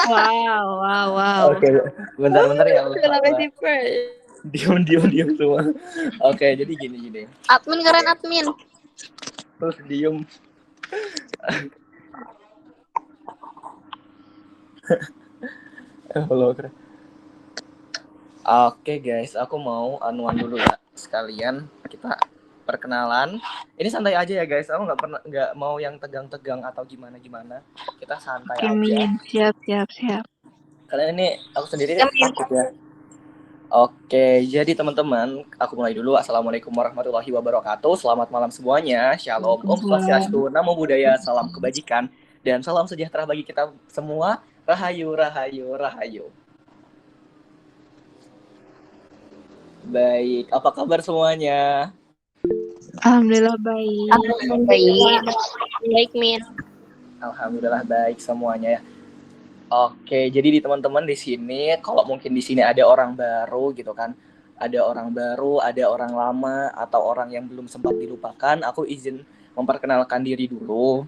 Wow. Oke, bentar ya. Kenapa sih, Fer? Diam semua. Oke, jadi gini. Admin keren, admin. Terus diem. Halo, keren. Oke guys, aku mau anuan dulu ya. Sekalian kita perkenalan. Ini santai aja ya guys. Aku nggak mau yang tegang-tegang atau gimana. Kita santai Oke, aja. Min. Siap. Karena ini aku sendiri Ya, Min. takut ya. Oke, jadi teman-teman, aku mulai dulu. Assalamualaikum warahmatullahi wabarakatuh. Selamat malam semuanya. Shalom, Om Waalaikumsalam. Swastiastu, Namo Buddhaya, salam kebajikan, dan salam sejahtera bagi kita semua. Rahayu. Baik, apa kabar semuanya? Alhamdulillah baik. Baik, Min. Alhamdulillah baik semuanya ya. Oke, jadi teman-teman di sini, kalau mungkin di sini ada orang baru gitu kan, ada orang baru, ada orang lama, atau orang yang belum sempat dilupakan, aku izin memperkenalkan diri dulu.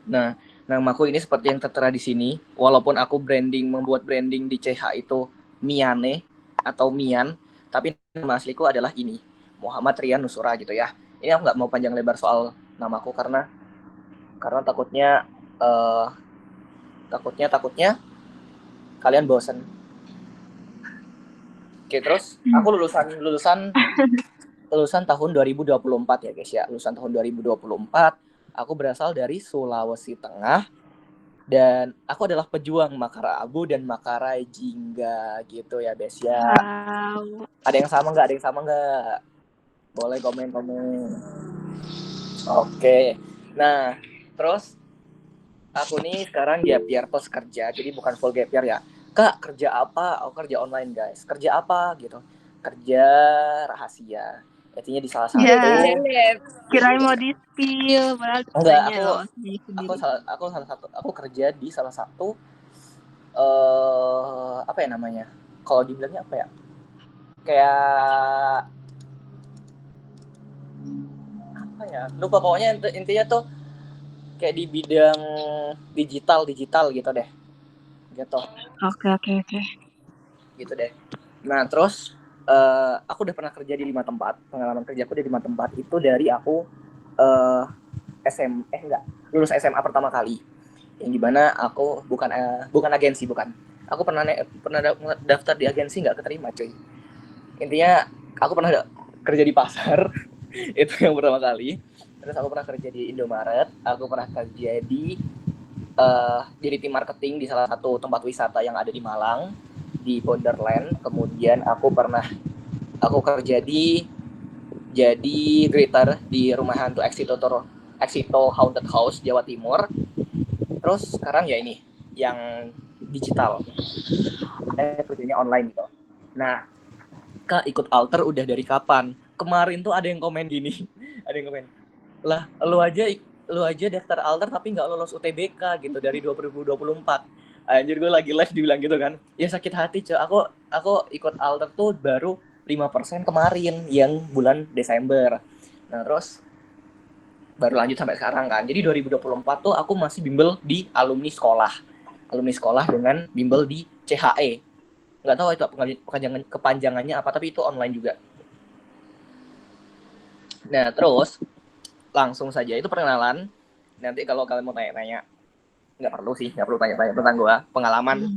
Nah, namaku ini seperti yang tertera di sini, walaupun aku membuat branding di CH itu Miane atau Mian, tapi nama asliku adalah ini, Muhammad Rian Nusura gitu ya. Ini aku nggak mau panjang lebar soal namaku karena takutnya takutnya kalian bosen. Oke, terus aku lulusan tahun 2024 ya guys ya. Lulusan tahun 2024. Aku berasal dari Sulawesi Tengah dan aku adalah pejuang Makara Abu dan Makara Jingga gitu ya guys ya. Wow. Ada yang sama nggak? Boleh komen. Oke. Nah, terus aku nih sekarang gap year plus kerja, jadi bukan full gap year ya. Kak, kerja apa? Aku kerja online guys. Kerja apa gitu? Kerja rahasia. Artinya di salah satu. Ya, kirain mau di-spill, padahal Enggak, tanya loh sendiri. aku kerja di salah satu apa ya namanya? Kalau dibilangnya apa ya? Kayak apa ya? Lupa, pokoknya intinya tuh kayak di bidang digital gitu deh. Gitu. Oke. Gitu deh. Nah, terus aku udah pernah kerja di 5 tempat. Pengalaman kerjaku di 5 tempat itu dari aku lulus SMA pertama kali. Yang dimana aku bukan agensi, bukan. Aku pernah daftar di agensi, nggak keterima cuy. Intinya aku pernah kerja di pasar. Itu yang pertama kali. Terus aku pernah kerja di Indomaret. Aku pernah kerja di jadi tim marketing di salah satu tempat wisata yang ada di Malang, di Wonderland. Kemudian aku kerja jadi greeter di rumah hantu Exito Haunted House Jawa Timur. Terus sekarang ya ini yang digital, kerjanya online gitu. Nah, Kak, ikut alter udah dari kapan? Kemarin tuh ada yang komen gini. Ada yang komen, lah lu aja daftar alter tapi nggak lolos UTBK gitu dari 2024. Anjir, gue lagi live dibilang gitu kan. Ya sakit hati cuy. Aku ikut alter tuh baru 5% kemarin yang bulan Desember. Nah, terus baru lanjut sampai sekarang kan. Jadi 2024 tuh aku masih bimbel di alumni sekolah dengan bimbel di CHE. Nggak tahu itu kepanjangannya apa, tapi itu online juga. Nah, terus langsung saja itu perkenalan. Nanti kalau kalian mau tanya-tanya, nggak perlu tanya-tanya tentang gue. Pengalaman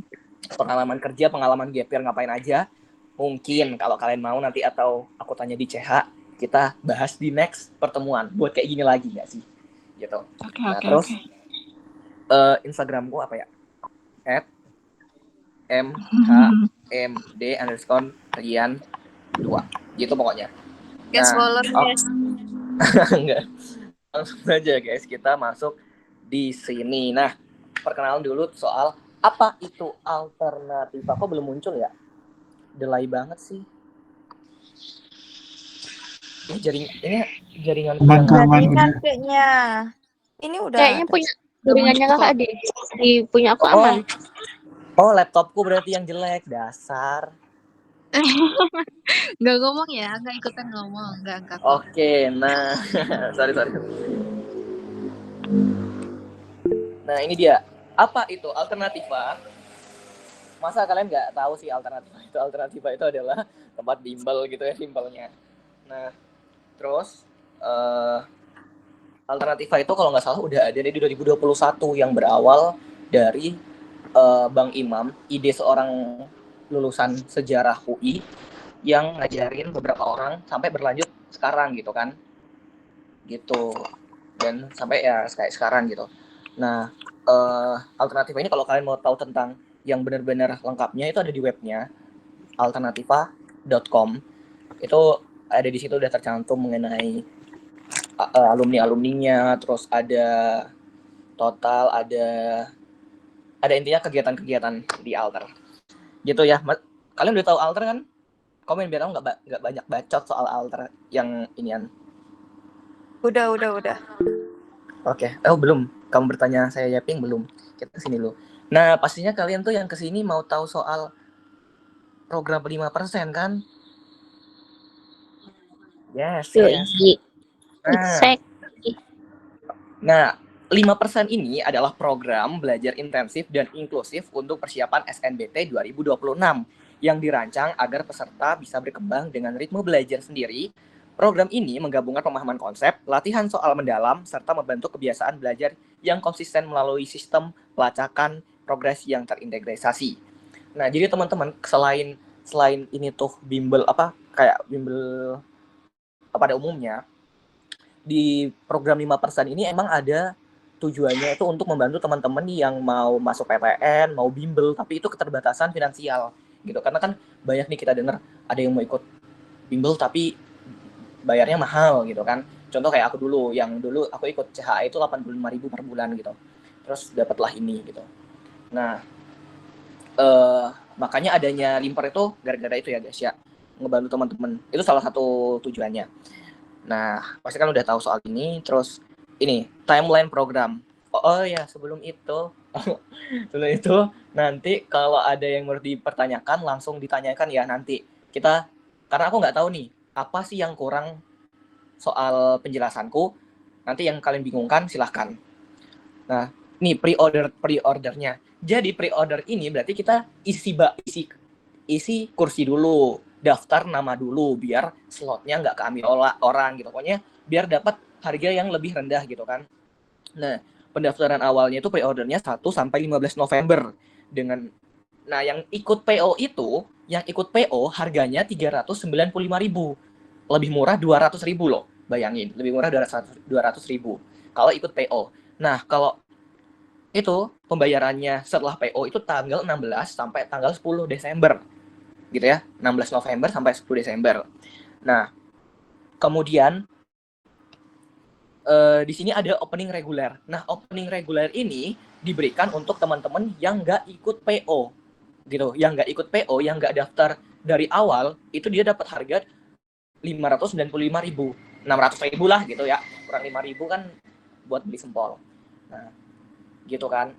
kerja, pengalaman gap year ngapain aja. Mungkin kalau kalian mau nanti atau aku tanya di CH, kita bahas di next pertemuan. Buat kayak gini lagi nggak sih? Gitu. Nah, terus Instagramku apa ya? @mhmd_rian2 gitu pokoknya. Guys, follow guys. Enggak. Langsung aja guys, kita masuk di sini. Nah, perkenalan dulu soal apa itu alternatif. Kok belum muncul ya? Delay banget sih. Ini jaringan Kayaknya ini udah. Kayaknya punya jaringannya kakak punya aku aman. Oh, laptopku berarti yang jelek, dasar. Nggak ngomong ya, nggak ikutan ngomong, nggak. Oke, nah, sorry. Nah, ini dia. Apa itu Alternativa? Masa kalian nggak tahu sih Alternativa itu? Alternativa itu adalah tempat bimbel gitu ya simpelnya. Nah, terus Alternativa itu kalau nggak salah udah ada dari 2021 yang berawal dari Bang Imam, ide seorang lulusan sejarah UI yang ngajarin beberapa orang sampai berlanjut sekarang gitu kan. Gitu. Dan sampai ya kayak sekarang gitu. Nah, Alternativa ini kalau kalian mau tahu tentang yang benar-benar lengkapnya itu ada di webnya alternativa.com. Itu ada di situ udah tercantum mengenai alumni-alumninya, terus ada total ada intinya kegiatan-kegiatan di Alter. Gitu ya. Kalian udah tahu Alter kan? Komen biar aku nggak banyak bacot soal Alter yang inian. Udah. Oke. Belum. Kamu bertanya saya Yaping belum. Kita kesini dulu. Nah, pastinya kalian tuh yang kesini mau tahu soal program 5% kan? Yes. Nah, 5% ini adalah program belajar intensif dan inklusif untuk persiapan SNBT 2026 yang dirancang agar peserta bisa berkembang dengan ritme belajar sendiri. Program ini menggabungkan pemahaman konsep, latihan soal mendalam, serta membentuk kebiasaan belajar yang konsisten melalui sistem pelacakan progresi yang terintegrasi. Nah, jadi teman-teman selain ini tuh bimbel kayak bimbel pada umumnya, di program 5% ini emang ada tujuannya itu untuk membantu teman-teman yang mau masuk PTN, mau bimbel, tapi itu keterbatasan finansial gitu. Karena kan banyak nih kita dengar ada yang mau ikut bimbel tapi bayarnya mahal gitu kan. Contoh kayak aku dulu, yang dulu aku ikut CHA itu 85.000 per bulan gitu. Terus dapatlah ini gitu. Nah, makanya adanya Limper itu gara-gara itu ya guys ya, ngebantu teman-teman. Itu salah satu tujuannya. Nah, pasti kan udah tahu soal ini. Terus ini timeline program. Oh ya, sebelum itu nanti kalau ada yang mau dipertanyakan langsung ditanyakan ya nanti. Karena aku nggak tahu nih apa sih yang kurang soal penjelasanku. Nanti yang kalian bingungkan silahkan. Nah, nih pre-ordernya. Jadi pre-order ini berarti kita isi kursi dulu, daftar nama dulu biar slotnya nggak keambil orang gitu. Pokoknya biar dapat harga yang lebih rendah gitu kan. Nah, pendaftaran awalnya itu pre-ordernya 1 sampai 15 November dengan yang ikut PO harganya 395.000. Lebih murah 200.000 loh. Bayangin, lebih murah 200.000 kalau ikut PO. Nah, kalau itu pembayarannya setelah PO itu tanggal 16 sampai tanggal 10 Desember. Gitu ya, 16 November sampai 10 Desember. Nah, kemudian di sini ada opening reguler. Nah, opening reguler ini diberikan untuk teman-teman yang nggak ikut PO, gitu. Yang nggak ikut PO, yang nggak daftar dari awal, itu dia dapat harga 595.000, 600.000 lah gitu ya. Kurang 5.000 kan buat beli sempol. Nah, gitu kan.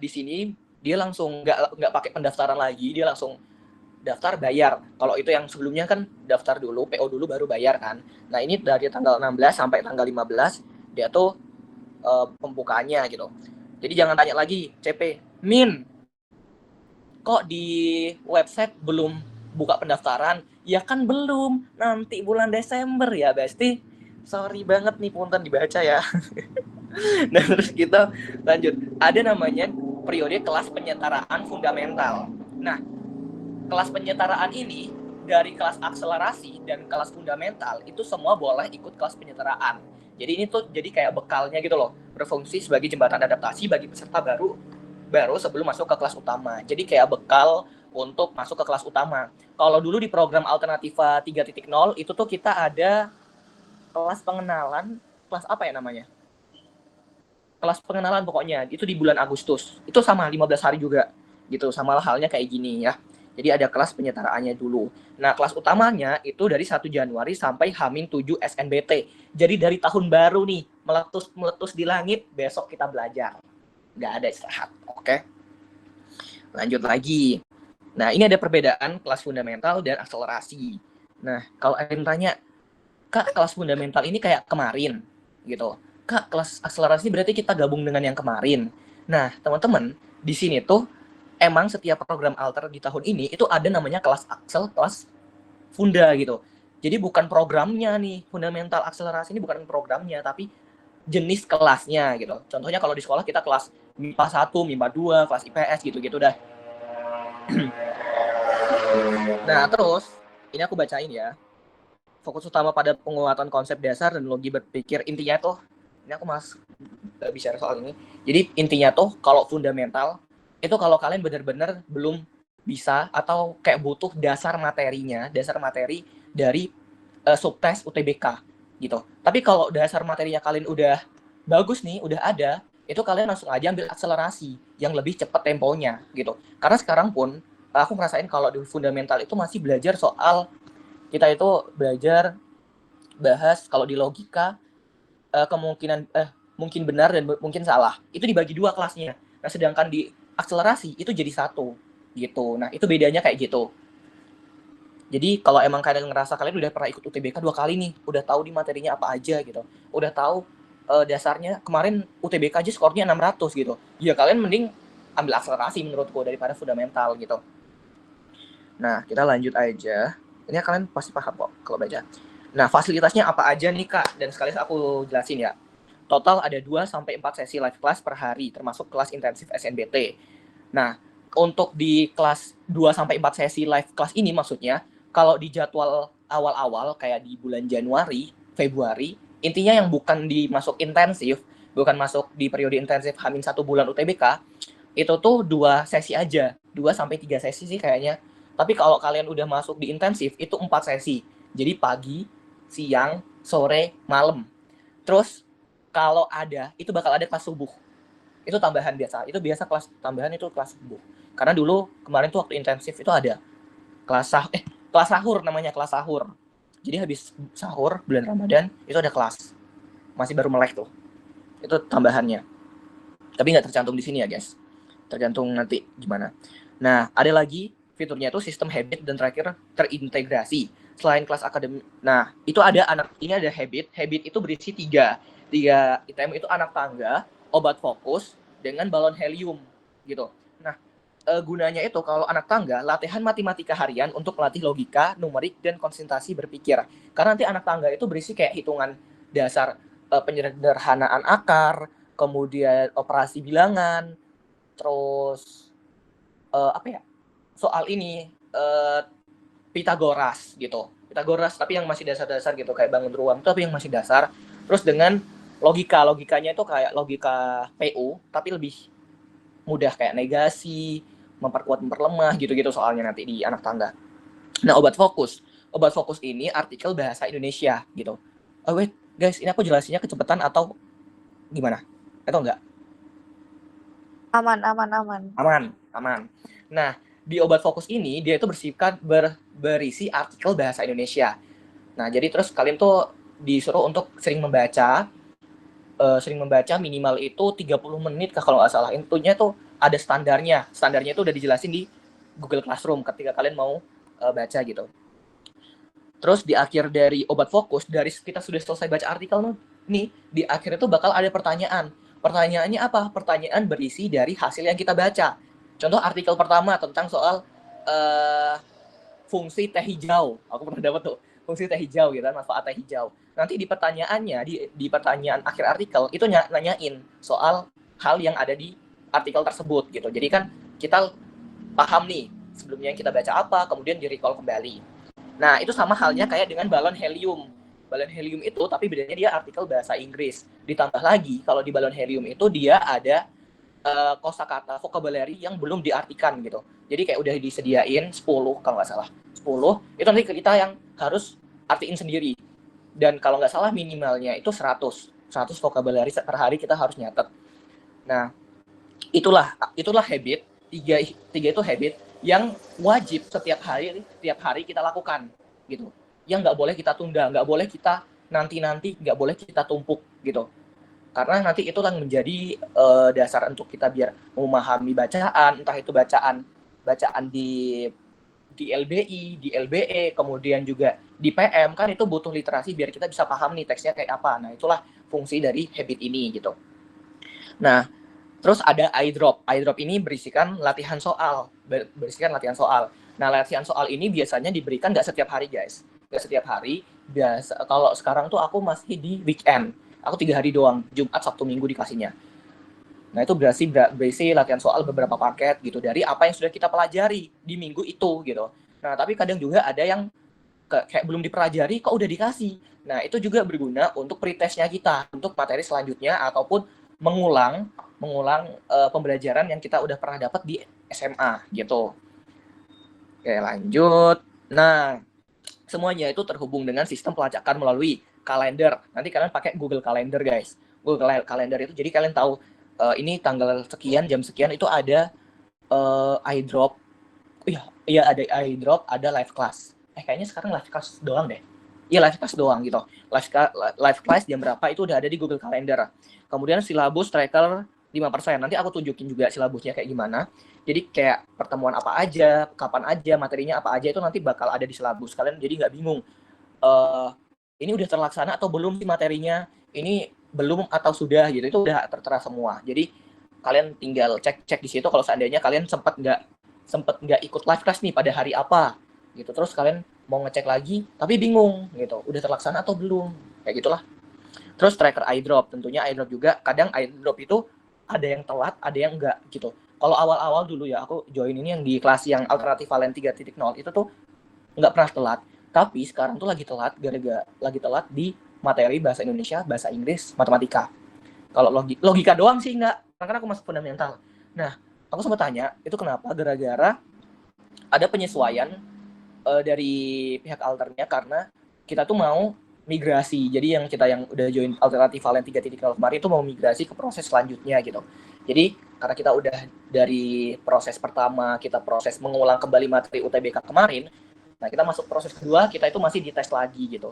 Di sini dia langsung nggak pakai pendaftaran lagi, dia langsung daftar bayar. Kalau itu yang sebelumnya kan daftar dulu, PO dulu baru bayar kan. Nah, ini dari tanggal 16 sampai tanggal 15 dia tuh pembukaannya gitu. Jadi jangan tanya lagi, CP, Min, kok di website belum buka pendaftaran? Ya kan belum, nanti bulan Desember ya, Besti. Sorry banget nih, punten dibaca ya. Nah, terus kita lanjut. Ada namanya periode kelas penyetaraan fundamental. Nah, kelas penyetaraan ini dari kelas akselerasi dan kelas fundamental itu semua boleh ikut kelas penyetaraan. Jadi ini tuh jadi kayak bekalnya gitu loh, berfungsi sebagai jembatan adaptasi bagi peserta baru sebelum masuk ke kelas utama. Jadi kayak bekal untuk masuk ke kelas utama. Kalau dulu di program Alternativa 3.0 itu tuh kita ada kelas pengenalan, kelas apa ya namanya? Kelas pengenalan pokoknya, itu di bulan Agustus. Itu sama 15 hari juga. Gitu, sama halnya kayak gini ya. Jadi ada kelas penyetaraannya dulu. Nah, kelas utamanya itu dari 1 Januari sampai H-7 SNBT. Jadi dari tahun baru nih, meletus di langit, besok kita belajar. Nggak ada istirahat, oke? Lanjut lagi. Nah, ini ada perbedaan kelas fundamental dan akselerasi. Nah, kalau ada yang tanya, Kak, kelas fundamental ini kayak kemarin, gitu. Kak, kelas akselerasi berarti kita gabung dengan yang kemarin. Nah, teman-teman, di sini tuh emang setiap program alter di tahun ini itu ada namanya kelas Axel, kelas Funda gitu. Jadi bukan programnya nih, fundamental akselerasi ini bukan programnya, tapi jenis kelasnya gitu. Contohnya kalau di sekolah kita kelas MIPA 1, MIPA 2, kelas IPS gitu-gitu dah. Nah, terus ini aku bacain ya. Fokus utama pada penguatan konsep dasar dan logi berpikir. Intinya tuh, ini aku mas bicara soal ini. Jadi intinya tuh kalau fundamental itu kalau kalian benar-benar belum bisa atau kayak butuh dasar materi dari subtes UTBK gitu. Tapi kalau dasar materinya kalian udah bagus nih, udah ada, itu kalian langsung aja ambil akselerasi yang lebih cepat temponya gitu. Karena sekarang pun aku ngerasain kalau di fundamental itu masih belajar soal kita itu belajar bahas kalau di logika kemungkinan mungkin benar dan mungkin salah. Itu dibagi dua kelasnya. Nah, sedangkan di akselerasi itu jadi satu gitu. Nah, itu bedanya kayak gitu. Jadi kalau emang kalian ngerasa kalian udah pernah ikut UTBK 2 kali nih, udah tahu di materinya apa aja gitu. Udah tahu dasarnya kemarin UTBK aja skornya 600 gitu. Ya kalian mending ambil akselerasi menurutku daripada fundamental gitu. Nah, kita lanjut aja. Ini kalian pasti paham kok kalau baca. Nah, fasilitasnya apa aja nih, Kak? Dan sekalian aku jelasin ya. Total ada 2 sampai 4 sesi live class per hari, termasuk kelas intensif SNBT. Nah, untuk di kelas 2 sampai 4 sesi live class ini maksudnya, kalau di jadwal awal-awal kayak di bulan Januari, Februari, intinya yang bukan dimasuk intensif, bukan masuk di periode intensif H-1 bulan UTBK, itu tuh 2 sesi aja. 2 sampai 3 sesi sih kayaknya. Tapi kalau kalian udah masuk di intensif, itu 4 sesi. Jadi pagi, siang, sore, malam. Terus kalau ada, itu bakal ada kelas subuh. Itu tambahan biasa. Itu biasa kelas tambahan itu kelas subuh. Karena dulu kemarin tuh waktu intensif itu ada kelas sahur namanya, kelas sahur. Jadi habis sahur bulan Ramadan itu ada kelas. Masih baru melek tuh. Itu tambahannya. Tapi nggak tercantum di sini ya, guys. Tergantung nanti gimana. Nah, ada lagi fiturnya itu sistem habit dan terakhir terintegrasi. Selain kelas akademik, nah itu ada ini ada habit. Habit itu berisi tiga item itu anak tangga, obat fokus, dengan balon helium gitu. Nah, gunanya itu kalau anak tangga latihan matematika harian untuk melatih logika, numerik, dan konsentrasi berpikir. Karena nanti anak tangga itu berisi kayak hitungan dasar penyederhanaan akar, kemudian operasi bilangan, terus soal ini Pitagoras gitu. Pitagoras tapi yang masih dasar-dasar gitu kayak bangun ruang tapi yang masih dasar. Terus dengan logikanya itu kayak logika PU tapi lebih mudah kayak negasi, memperkuat memperlemah gitu-gitu soalnya nanti di anak tangga. Nah, obat fokus ini artikel bahasa Indonesia gitu. Wait guys, ini aku jelasinnya kecepatan atau gimana? Atau enggak? Aman. Nah, di obat fokus ini dia itu berisi artikel bahasa Indonesia. Nah, jadi terus kalian tuh disuruh untuk sering membaca minimal itu 30 menit kalau nggak salah. Intinya tuh ada standarnya. Standarnya itu udah dijelasin di Google Classroom ketika kalian mau baca gitu. Terus di akhir dari obat fokus, dari kita sudah selesai baca artikel nih, di akhir itu bakal ada pertanyaan. Pertanyaannya apa? Pertanyaan berisi dari hasil yang kita baca. Contoh artikel pertama tentang soal fungsi teh hijau. Aku pernah dapat tuh, fungsi teh hijau gitu kan, manfaat teh hijau. Nanti di pertanyaannya, di pertanyaan akhir artikel, itu nanyain soal hal yang ada di artikel tersebut gitu. Jadi kan kita paham nih, sebelumnya yang kita baca apa, kemudian di-recall kembali. Nah, itu sama halnya kayak dengan balon helium. Balon helium itu, tapi bedanya dia artikel bahasa Inggris. Ditambah lagi, kalau di balon helium itu dia ada kosakata, vocabulary yang belum diartikan gitu. Jadi kayak udah disediain 10 kalau nggak salah. 10, itu nanti kita yang harus artiin sendiri. Dan kalau nggak salah minimalnya itu 100 vocabulary per hari kita harus nyatet. Nah, itulah habit. Tiga itu habit yang wajib setiap hari kita lakukan gitu. Yang nggak boleh kita tunda, nggak boleh kita nanti, nggak boleh kita tumpuk gitu. Karena nanti itu kan menjadi dasar untuk kita biar memahami bacaan, entah itu bacaan di LBI, di LBE, kemudian juga di PM, kan itu butuh literasi biar kita bisa paham nih teksnya kayak apa. Nah, itulah fungsi dari habit ini gitu. Nah, Terus ada iDrop. iDrop ini berisikan latihan soal. Nah, latihan soal ini biasanya diberikan nggak setiap hari, guys. Nggak setiap hari. Biasa kalau sekarang tuh aku masih di weekend. Aku 3 hari doang, Jumat, Sabtu, Minggu dikasihnya. Nah, itu berisi latihan soal beberapa paket gitu dari apa yang sudah kita pelajari di minggu itu gitu. Nah, tapi kadang juga ada yang kayak belum dipelajari kok udah dikasih. Nah, itu juga berguna untuk pretestnya kita, untuk materi selanjutnya ataupun mengulang pembelajaran yang kita udah pernah dapat di SMA gitu. Oke, lanjut. Nah, semuanya itu terhubung dengan sistem pelacakan melalui kalender. Nanti kalian pakai Google Calendar, guys. Google Calendar itu jadi kalian tahu ini tanggal sekian, jam sekian itu ada iDrop. Iya ada iDrop, ada live class. Kayaknya sekarang live class doang deh. Iya, live class doang gitu. Live class jam berapa itu udah ada di Google Calendar. Kemudian silabus tracker 5%. Nanti aku tunjukin juga silabusnya kayak gimana. Jadi kayak pertemuan apa aja, kapan aja, materinya apa aja itu nanti bakal ada di silabus. Kalian jadi nggak bingung. Ini udah terlaksana atau belum sih materinya? Ini belum atau sudah gitu. Itu udah tertera semua. Jadi kalian tinggal cek di situ kalau seandainya kalian sempat nggak ikut live class nih pada hari apa gitu, terus kalian mau ngecek lagi tapi bingung gitu udah terlaksana atau belum, kayak gitulah. Terus tracker iDrop, tentunya iDrop juga kadang iDrop itu ada yang telat ada yang enggak gitu. Kalau awal-awal dulu ya aku join ini yang di kelas yang alternatif Valen 3.0 itu tuh nggak pernah telat, tapi sekarang tuh lagi telat gara-gara lagi telat di materi bahasa Indonesia, bahasa Inggris, matematika. Kalau logika doang sih enggak, karena aku masuk fundamental. Nah, aku sempat tanya itu kenapa, gara-gara ada penyesuaian dari pihak alternya karena kita tuh mau migrasi. Jadi yang udah join alternatif Valen 3.0 kemarin itu mau migrasi ke proses selanjutnya gitu. Jadi karena kita udah dari proses pertama kita proses mengulang kembali materi UTBK kemarin, nah kita masuk proses kedua, kita itu masih dites lagi gitu.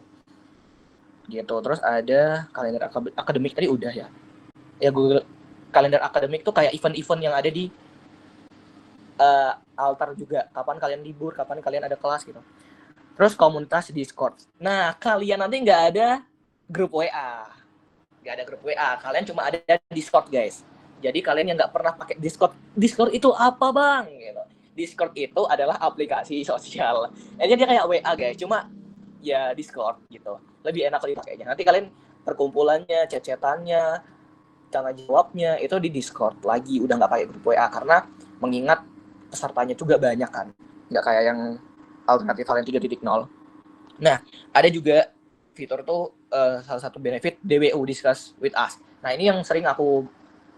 Terus ada kalender akademik tadi udah ya. Ya Google kalender akademik tuh kayak event-event yang ada di altar juga, kapan kalian libur, kapan kalian ada kelas gitu. Terus komunitas Discord. Nah, kalian nanti nggak ada grup WA. Nggak ada grup WA, kalian cuma ada Discord, guys. Jadi kalian yang nggak pernah pakai Discord itu apa, Bang? Gitu. Discord itu adalah aplikasi sosial. Jadi dia kayak WA, guys, cuma ya Discord gitu. Lebih enak dipakainya. Nanti kalian perkumpulannya, chat-chatannya, tanya jawabnya itu di Discord lagi, udah nggak pakai grup WA karena mengingat pesertanya juga banyak kan, nggak kayak yang alternatif Valen 3.0. Nah, ada juga fitur tuh salah satu benefit DWU, Discuss with Us. Nah, ini yang sering aku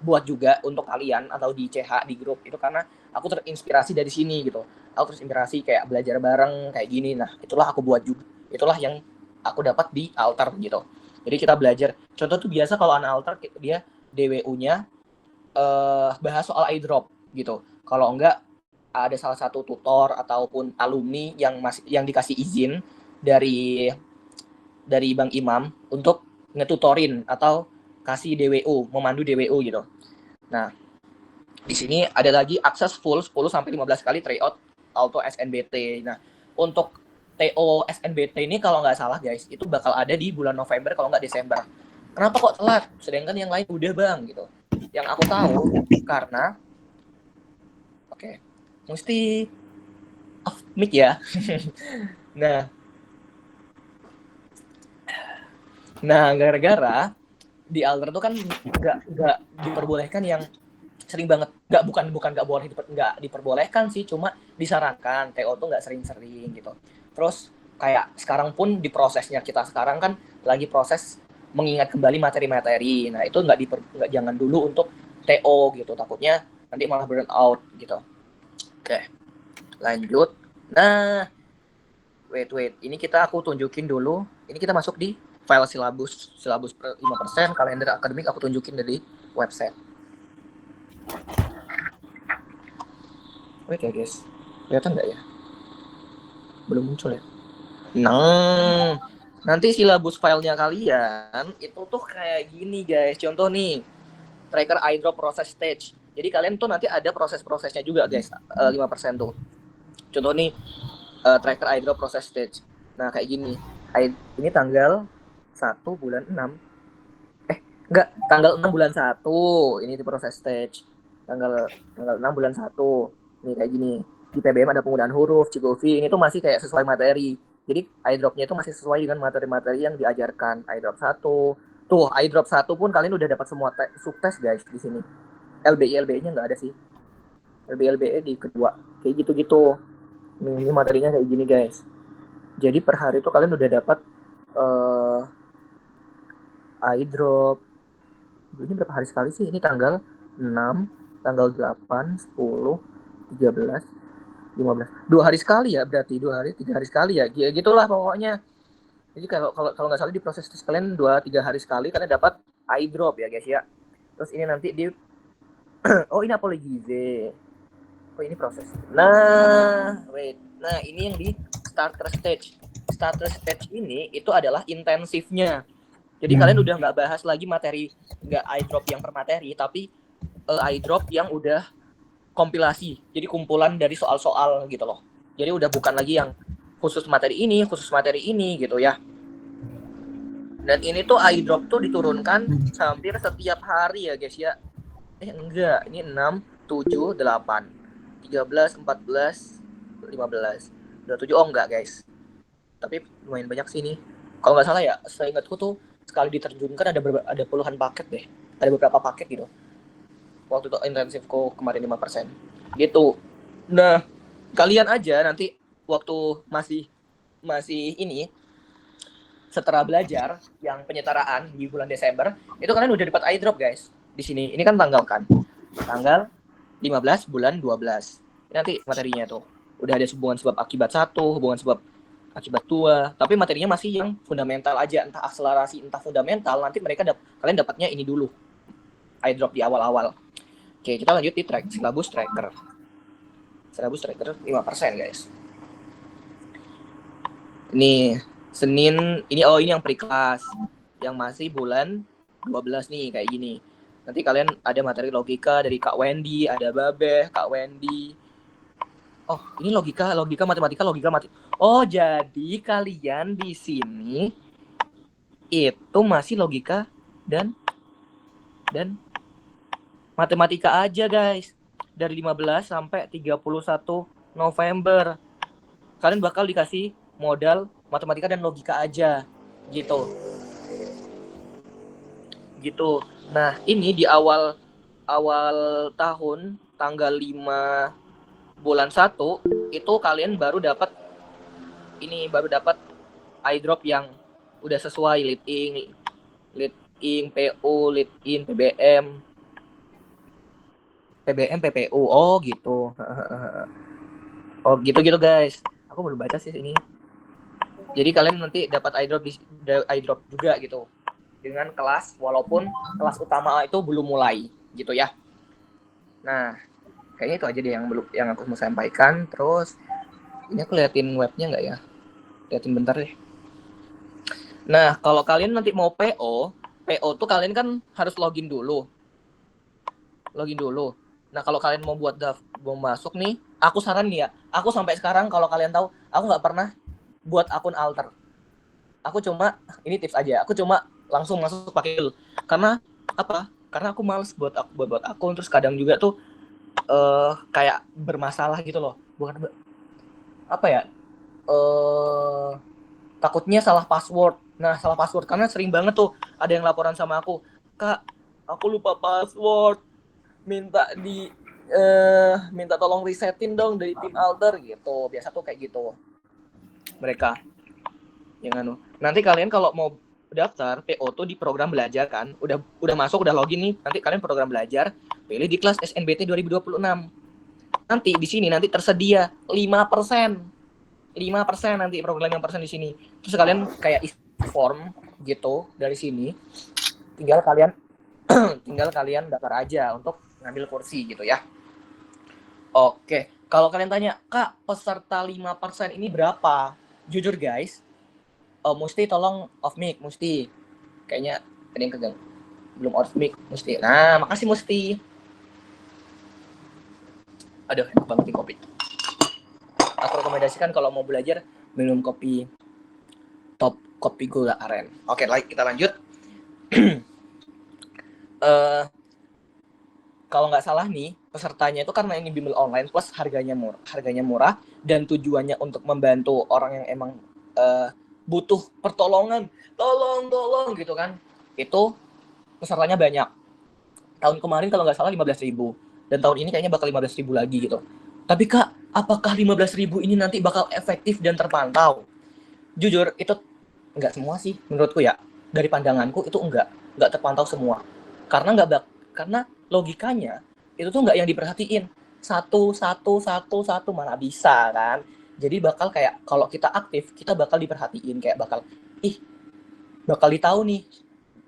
buat juga untuk kalian atau di CH di grup itu karena aku terinspirasi dari sini gitu. Aku terinspirasi kayak belajar bareng kayak gini. Nah, itulah aku buat juga. Itulah yang aku dapat di altar gitu. Jadi kita belajar. Contoh tuh biasa kalau anak altar dia DWU-nya bahas soal iDrop gitu. Kalau enggak ada salah satu tutor ataupun alumni yang dikasih izin dari Bang Imam untuk ngetutorin atau kasih DWU, memandu DWU gitu. Nah, di sini ada lagi akses full 10 sampai 15 kali tryout auto SNBT. Nah, untuk TO SNBT ini kalau nggak salah guys, itu bakal ada di bulan November kalau nggak Desember. Kenapa kok telat? Sedangkan yang lain udah bang gitu. Yang aku tahu karena mesti off mic ya. Nah, gara-gara di alter tuh kan nggak diperbolehkan yang sering banget, bukan nggak boleh, nggak diperbolehkan sih, cuma disarankan TO tuh nggak sering-sering gitu. Terus kayak sekarang pun di prosesnya kita sekarang kan lagi proses mengingat kembali materi-materi. Nah itu nggak jangan dulu untuk TO gitu, takutnya nanti malah burn out gitu. Oke, lanjut. Nah, wait, ini aku tunjukin dulu. Ini kita masuk di file silabus 5%, kalender akademik aku tunjukin dari website. Wait ya guys, kelihatan nggak ya? Belum muncul ya? Nah, nanti silabus filenya kalian itu tuh kayak gini guys. Contoh nih, tracker iDrop process stage. Jadi kalian tuh nanti ada proses-prosesnya juga guys, 5% tuh. Contoh nih, tracker iDrop process stage. Nah kayak gini, ini tanggal 1 bulan 6. Enggak, tanggal 6 bulan 1. Ini di proses stage. Tanggal 6 bulan 1. Ini kayak gini. Di PBM ada penggunaan huruf, Cigovi. Ini tuh masih kayak sesuai materi. Jadi iDrop-nya itu masih sesuai dengan materi-materi yang diajarkan. iDrop 1. Tuh, iDrop 1 pun kalian udah dapat semua subtes guys di sini. LBI-nya nggak ada sih. LBI di kedua. Kayak gitu-gitu. Ini materinya kayak gini guys. Jadi per hari itu kalian udah dapat iDrop. Ini berapa hari sekali sih? Ini tanggal 6, tanggal 8, 10, 13, 15. 2 hari sekali ya berarti, 3 hari sekali ya. Gitulah pokoknya. Jadi kalau nggak salah di proses tes kalian 2-3 hari sekali kalian dapat iDrop ya guys ya. Terus ini nanti di oh ini apologize. Oh ini proses. Nah, wait. Nah, ini yang di starter stage. Starter stage ini itu adalah intensifnya. Jadi kalian udah nggak bahas lagi materi, nggak iDrop yang per materi, tapi iDrop yang udah kompilasi. Jadi kumpulan dari soal-soal gitu loh. Jadi udah bukan lagi yang khusus materi ini gitu ya. Dan ini tuh iDrop tuh diturunkan hampir setiap hari ya guys ya. Enggak, ini 6, 7, 8, 13, 14, 15, 27. Oh enggak guys. Tapi lumayan banyak sih ini. Kalau nggak salah ya, saya ingatku tuh sekali diterjunkan ada puluhan paket deh. Ada beberapa paket gitu. Waktu itu intensifku kemarin 5%. Gitu. Nah, kalian aja nanti waktu masih ini setelah belajar yang penyetaraan di bulan Desember, itu kalian udah dapat iDrop guys. Di sini. Ini kan tanggal kan. Tanggal 15 bulan 12. Ini nanti materinya tuh. Udah ada hubungan sebab akibat 1, hubungan sebab akibat 2, tapi materinya masih yang fundamental aja, entah akselerasi, entah fundamental. Nanti kalian dapatnya ini dulu, iDrop di awal-awal. Oke, kita lanjut di syllabus tracker. Syllabus tracker 5% guys. Ini Senin, ini yang pre-class, yang masih bulan 12 nih, kayak gini. Nanti kalian ada materi logika dari Kak Wendy, ada Babeh, Kak Wendy. Oh, ini logika matematika. Oh, jadi kalian di sini itu masih logika dan matematika aja, guys. Dari 15 sampai 31 November. Kalian bakal dikasih modal matematika dan logika aja. Gitu. Nah, ini di awal tahun tanggal 5 bulan 1 itu kalian baru dapat iDrop yang udah sesuai lead in PO, lead in PBM, PPU. Oh gitu. Oh gitu guys. Aku baru baca sih ini. Jadi kalian nanti dapat iDrop juga gitu. Dengan kelas, walaupun kelas utama itu belum mulai gitu ya. Nah, kayaknya itu aja deh yang aku mau sampaikan. Terus ini aku liatin webnya nggak ya? Liatin bentar deh. Nah, kalau kalian nanti mau PO tuh kalian kan harus login dulu. Nah, kalau kalian mau mau masuk nih, aku saran nih ya. Aku sampai sekarang kalau kalian tahu, aku nggak pernah buat akun alter. Aku cuma, ini tips aja. Aku cuma langsung masuk pakai dulu. Karena apa? Karena aku males buat akun, terus kadang juga tuh kayak bermasalah gitu loh. Bukan apa ya? Takutnya salah password. Nah, salah password karena sering banget tuh ada yang laporan sama aku, "Kak, aku lupa password. Minta tolong resetin dong dari tim alter," gitu. Biasa tuh kayak gitu. Mereka yang nanti kalian kalau mau daftar PO tuh di program belajar kan, udah masuk, udah login nih, nanti kalian program belajar, pilih di kelas SNBT 2026. Nanti di sini nanti tersedia 5% nanti program 5% di sini. Terus kalian kayak isi form gitu dari sini. Tinggal kalian daftar aja untuk ngambil kursi gitu ya. Oke, kalau kalian tanya, "Kak, peserta 5% ini berapa?" Jujur guys, Musti tolong off mic, Musti. Kayaknya ada yang kegang. Belum off mic, Musti. Nah, makasih Musti. Aduh, enak banget nih kopi. Aku rekomendasikan kalau mau belajar minum kopi top kopi gula aren. Oke, kita lanjut. eh kalau nggak salah nih, pesertanya itu karena ini bimbel online plus harganya murah dan tujuannya untuk membantu orang yang emang butuh pertolongan, tolong gitu kan. Itu pesertanya banyak. Tahun kemarin kalau nggak salah 15.000 dan tahun ini kayaknya bakal 15.000 lagi gitu. Tapi Kak, apakah 15.000 ini nanti bakal efektif dan terpantau? Jujur itu nggak semua sih menurutku ya. Dari pandanganku itu nggak terpantau semua. Karena logikanya itu tuh nggak yang diperhatiin. Satu mana bisa kan. Jadi bakal kayak kalau kita aktif kita bakal diperhatiin, kayak bakal ditahu nih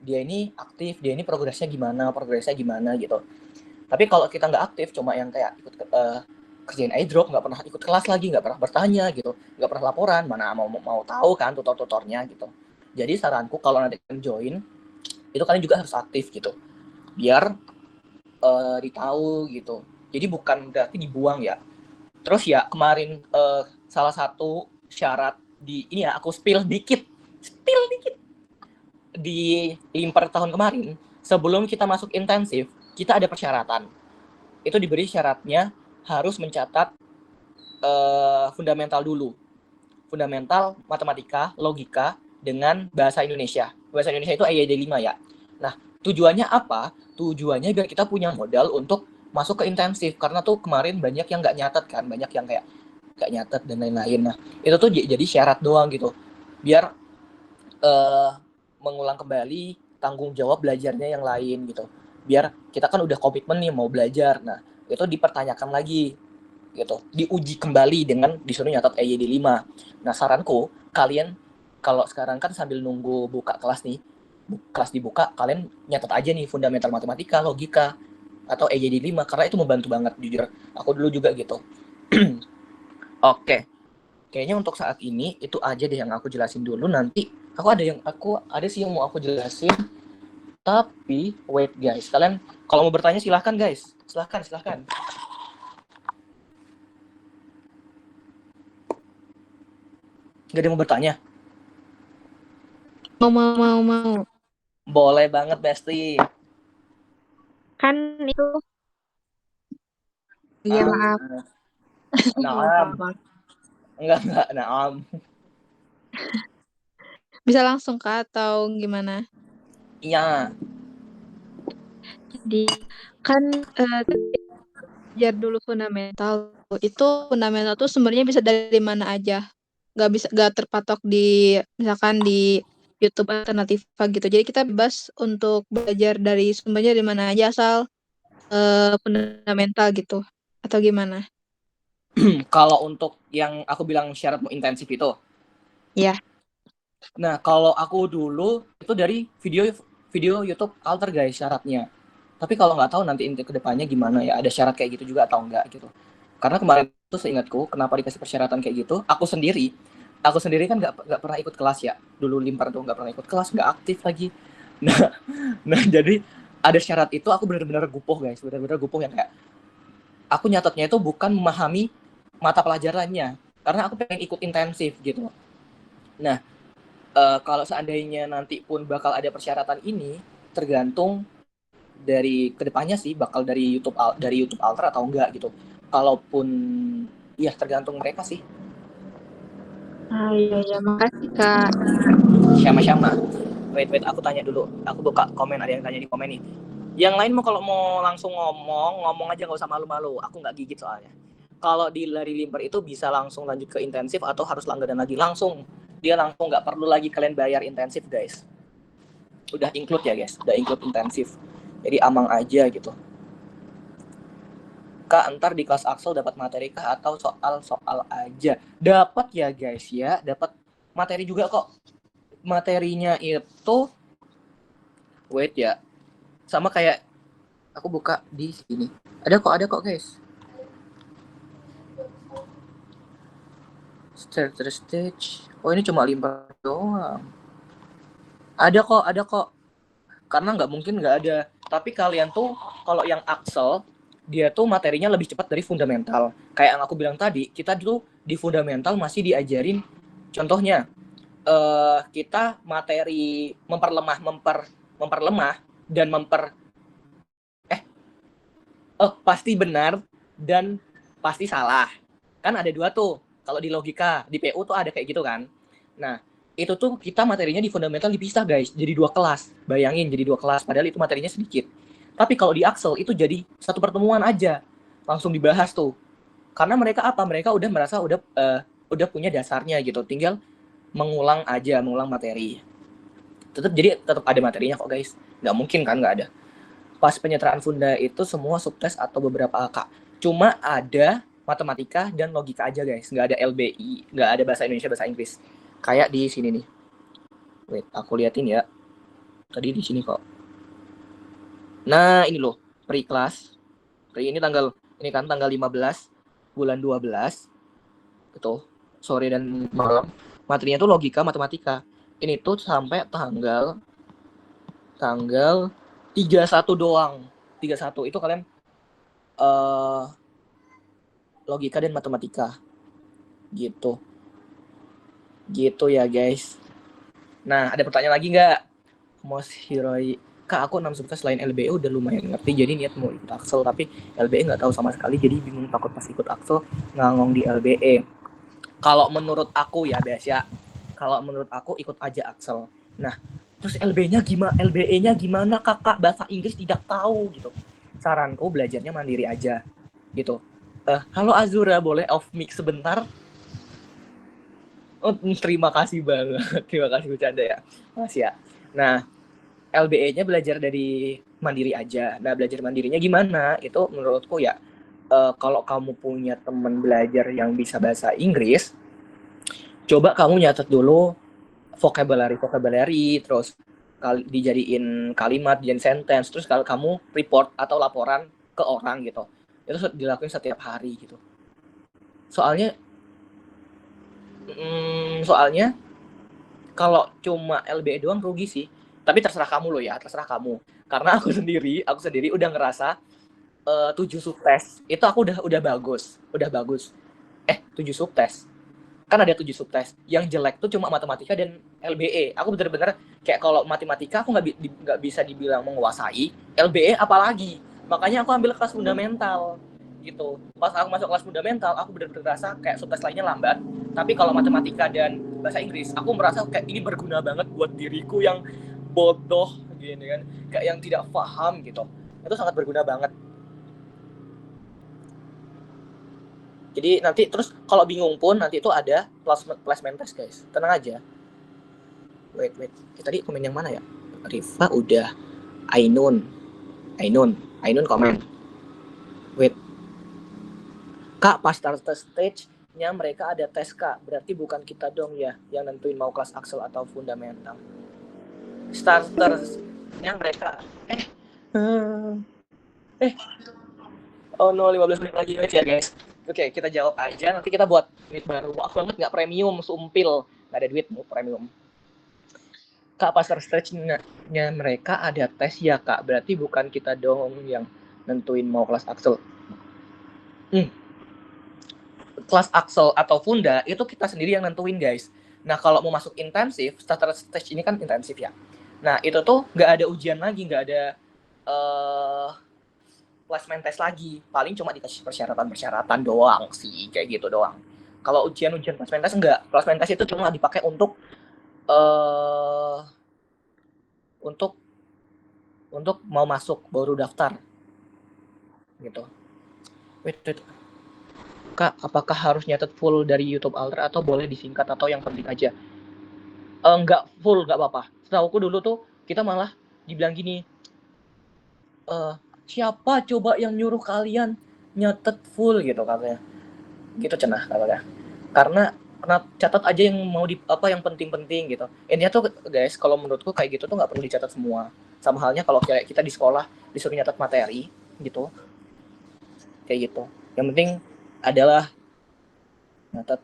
dia ini aktif, dia ini progresnya gimana gitu. Tapi kalau kita nggak aktif, cuma yang kayak ikut kerjain airdrop, nggak pernah ikut kelas lagi, nggak pernah bertanya gitu, nggak pernah laporan, mana mau tahu kan tutor-tutornya gitu. Jadi saranku kalau nanti kalian join, itu kalian juga harus aktif gitu, biar ditahu gitu. Jadi bukan berarti dibuang ya. Terus ya kemarin salah satu syarat di ini ya, aku spill dikit di limper tahun kemarin, sebelum kita masuk intensif, kita ada persyaratan. Itu diberi syaratnya harus mencatat fundamental dulu. Fundamental matematika, logika, dengan bahasa Indonesia. Bahasa Indonesia itu EYD 5 ya. Nah, tujuannya apa? Tujuannya biar kita punya modal untuk masuk ke intensif. Karena tuh kemarin banyak yang nggak nyatet kan, banyak yang kayak nggak nyatet dan lain-lain. Nah, itu tuh jadi syarat doang gitu. Biar mengulang kembali tanggung jawab belajarnya yang lain gitu. Biar kita kan udah komitmen nih mau belajar. Nah, itu dipertanyakan lagi gitu. Diuji kembali dengan disuruh nyatat EYD 5. Nah, saranku kalian kalau sekarang kan sambil nunggu buka kelas nih, kelas dibuka, kalian nyatat aja nih fundamental matematika, logika atau EYD 5 karena itu membantu banget jujur. Aku dulu juga gitu. Oke. Kayaknya untuk saat ini itu aja deh yang aku jelasin dulu. Nanti aku ada sih yang mau aku jelasin. Tapi wait guys, kalian kalau mau bertanya silahkan guys. Silahkan. Gak ada yang mau bertanya? Mau. Boleh banget Besti. Kan itu, iya maaf. Naam. Apa-apa. Enggak, naam. Bisa langsung Kak atau gimana? Iya. Jadi kan belajar dulu fundamental. Itu fundamental tuh sumbernya bisa dari mana aja. Nggak terpatok di misalkan di YouTube Alternativa gitu. Jadi kita bebas untuk belajar dari sumbernya dari mana aja asal fundamental gitu. Atau gimana? Kalau untuk yang aku bilang syarat mau intensif itu. Ya. Nah, kalau aku dulu itu dari video YouTube Alter guys syaratnya. Tapi kalau nggak tahu nanti ke depannya gimana ya, ada syarat kayak gitu juga atau enggak gitu. Karena kemarin itu seingatku, kenapa dikasih persyaratan kayak gitu, aku sendiri kan nggak pernah ikut kelas ya. Dulu limpar tuh nggak pernah ikut kelas, nggak aktif lagi. Nah jadi ada syarat itu aku benar-benar gupuh guys, benar-benar gupuh yang kayak aku nyatetnya itu bukan memahami mata pelajarannya, karena aku pengen ikut intensif gitu. Nah, kalau seandainya nanti pun bakal ada persyaratan ini, tergantung dari kedepannya sih bakal dari YouTube Ultra atau enggak gitu. Kalaupun ya tergantung mereka sih. Iya, makasih Kak. Sama-sama. Wait, aku tanya dulu. Aku buka komen, ada yang tanya di komen nih. Yang lain kalau mau langsung ngomong aja, nggak usah malu-malu. Aku nggak gigit soalnya. Kalau di lari limper itu bisa langsung lanjut ke intensif atau harus langganan lagi langsung. Dia langsung, nggak perlu lagi kalian bayar intensif guys. Udah include ya guys, udah include intensif. Jadi amang aja gitu. Kak, ntar di kelas Axel dapat materi kah atau soal aja? Dapat ya guys ya, dapat materi juga kok. Materinya itu wait ya. Sama kayak aku buka di sini. Ada kok guys. Stage. Oh, ini cuma 5 doang. Ada kok. Karena nggak mungkin nggak ada. Tapi kalian tuh kalau yang Axel dia tuh materinya lebih cepat dari fundamental. Kayak yang aku bilang tadi, kita dulu di fundamental masih diajarin contohnya kita materi memperlemah dan pasti benar dan pasti salah. Kan ada 2 tuh. Kalau di logika, di PU tuh ada kayak gitu kan. Nah, itu tuh kita materinya di fundamental dipisah guys, jadi 2 kelas. Bayangin jadi 2 kelas, padahal itu materinya sedikit. Tapi kalau di Axel itu jadi satu pertemuan aja, langsung dibahas tuh. Karena mereka apa? Mereka udah merasa udah punya dasarnya gitu, tinggal mengulang materi. Tetap ada materinya kok guys. Nggak mungkin kan nggak ada. Pas penyertaan funda itu semua subtes atau beberapa AK. Cuma ada matematika dan logika aja guys, nggak ada LBI, nggak ada bahasa Indonesia, bahasa Inggris. Kayak di sini nih. Wait, aku liatin ya. Tadi di sini kok. Nah, ini loh, pre-class. Ini tanggal 15 bulan 12. Itu sore dan malam. Materinya tuh logika, matematika. Ini tuh sampai tanggal 31 doang. 31 itu kalian logika dan matematika. Gitu ya guys. Nah, ada pertanyaan lagi nggak? Mas Hiroi, Kak, aku 6 subtes selain LBE udah lumayan ngerti, jadi niat mau ikut Axel, tapi LBE nggak tahu sama sekali, jadi bingung, takut pas ikut Axel ngangong di LBE. Kalau menurut aku ya, Basya, kalau menurut aku ikut aja Axel. Nah, terus LBE-nya gimana kakak? Bahasa Inggris tidak tahu gitu. Saranku belajarnya mandiri aja gitu. Halo Azura, boleh off mic sebentar? Oh, terima kasih banget. Terima kasih bercanda ya. Mas ya. Nah, LBE-nya belajar dari mandiri aja. Nah, belajar mandirinya gimana? Itu menurutku ya, kalau kamu punya teman belajar yang bisa bahasa Inggris, coba kamu nyatet dulu vocabulary, terus dijadiin kalimat, dijadiin sentence, terus kalau kamu report atau laporan ke orang gitu. Itu dilakuin setiap hari gitu. Soalnya kalau cuma LBE doang rugi sih. Tapi terserah kamu loh ya, terserah kamu. Karena aku sendiri udah ngerasa 7 subtes itu aku udah bagus. 7 subtes. Kan ada 7 subtes. Yang jelek tuh cuma matematika dan LBE. Aku bener-bener kayak kalau matematika aku nggak bisa dibilang menguasai, LBE apalagi. Makanya aku ambil kelas fundamental gitu. Pas aku masuk kelas fundamental, aku bener-bener rasa kayak subtes lainnya lambat. Tapi kalau matematika dan bahasa Inggris, aku merasa kayak ini berguna banget buat diriku yang bodoh gini kan, kayak yang tidak paham gitu. Itu sangat berguna banget. Jadi nanti terus kalau bingung pun nanti itu ada placement test guys. Tenang aja. Wait. Tadi komen yang mana ya? Rifa udah. Ainun komen. Wait. Kak, pas starter stage-nya mereka ada tes kak. Berarti bukan kita dong ya yang nentuin mau kelas Axel atau fundamental. Starter-nya mereka. Oh no, 15 menit lagi ya guys. Oke, kita jawab aja. Nanti kita buat duit baru. Aku banget nggak premium, sumpil. Nggak ada duit, mau premium. Kak, pas stage-nya mereka ada tes ya kak. Berarti bukan kita dong yang nentuin mau kelas Axel. Kelas Axel atau Funda itu kita sendiri yang nentuin guys. Nah kalau mau masuk intensif, starter stage ini kan intensif ya. Nah itu tuh nggak ada ujian lagi, nggak ada placement test lagi. Paling cuma dikasih persyaratan doang sih, kayak gitu doang. Kalau ujian placement test enggak. Placement test itu cuma dipakai untuk mau masuk baru daftar gitu. Wait. Kak, apakah harus nyatet full dari YouTube Alter atau boleh disingkat atau yang penting aja? Enggak full, enggak apa-apa. Setahuku dulu tuh kita malah dibilang gini, siapa coba yang nyuruh kalian nyatet full gitu katanya. Gitu cenah katanya. Karena catat aja yang mau yang penting-penting gitu. Intinya tuh guys, kalau menurutku kayak gitu tuh nggak perlu dicatat semua. Sama halnya kalau kayak kita di sekolah disuruh nyatat materi gitu. Kayak gitu. Yang penting adalah nyatat.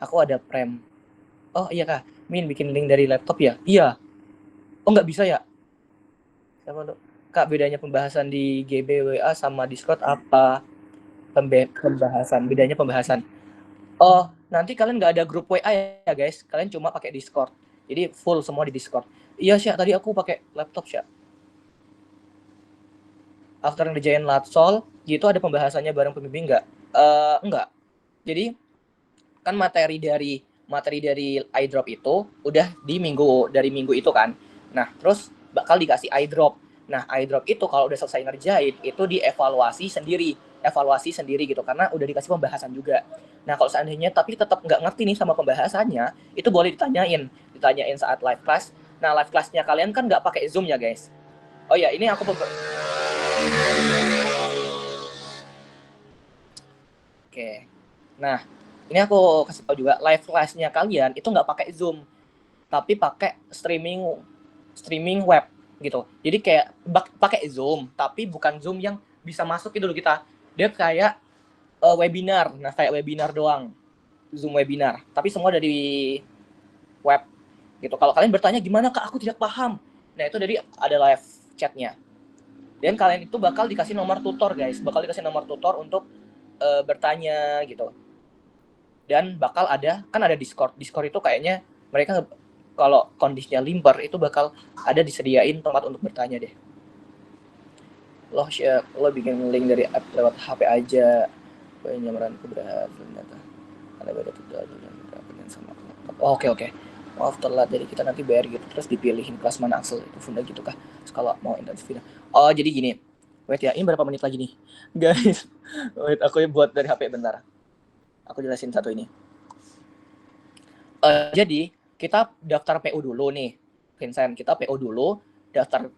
Aku ada prem. Oh iya kak, Min bikin link dari laptop ya? Iya. Oh nggak bisa ya? Kak, bedanya pembahasan di GBWA sama Discord apa? Bedanya pembahasan. Oh, nanti kalian nggak ada grup WA ya guys, kalian cuma pakai Discord. Jadi full semua di Discord. Iya Sya, tadi aku pakai laptop Sya. After ngerjain latsol, gitu ada pembahasannya bareng pembimbing nggak? Enggak. Jadi kan materi dari iDrop itu udah dari minggu itu kan. Nah, terus bakal dikasih iDrop. Nah, iDrop itu kalau udah selesai ngerjain itu evaluasi sendiri gitu karena udah dikasih pembahasan juga. Nah, kalau seandainya tapi tetap nggak ngerti nih sama pembahasannya, itu boleh ditanyain saat live class. Nah, live classnya kalian kan nggak pakai Zoom ya, guys. Oh ya, ini aku Oke. Nah, ini aku kasih tahu juga live class-nya kalian itu nggak pakai Zoom, tapi pakai streaming web gitu. Jadi kayak pakai Zoom, tapi bukan Zoom yang bisa masuk gitu loh kita. Dia kayak webinar. Nah, kayak webinar doang. Zoom webinar, tapi semua dari web gitu. Kalau kalian bertanya gimana Kak, aku tidak paham. Nah, itu dari ada live chat-nya. Dan kalian itu bakal dikasih nomor tutor, guys. Bakal dikasih nomor tutor untuk bertanya gitu. Dan bakal ada Discord itu kayaknya mereka kalau kondisinya limber itu bakal ada disediain tempat untuk bertanya deh. Lo bikin link dari app lewat HP aja, penyamaran keberhasilan data ada beda tutor dan sama. Oke. Maaf telat, jadi kita nanti bayar gitu terus dipilihin kelas mana Axel itu Funda gitu kah? Terus kalau mau intensif. Oh jadi gini, wait ya, ini berapa menit lagi nih guys? Wait, aku buat dari HP bentar. Aku jelasin satu ini. Jadi kita daftar PO dulu nih, Vincent. Kita PO dulu,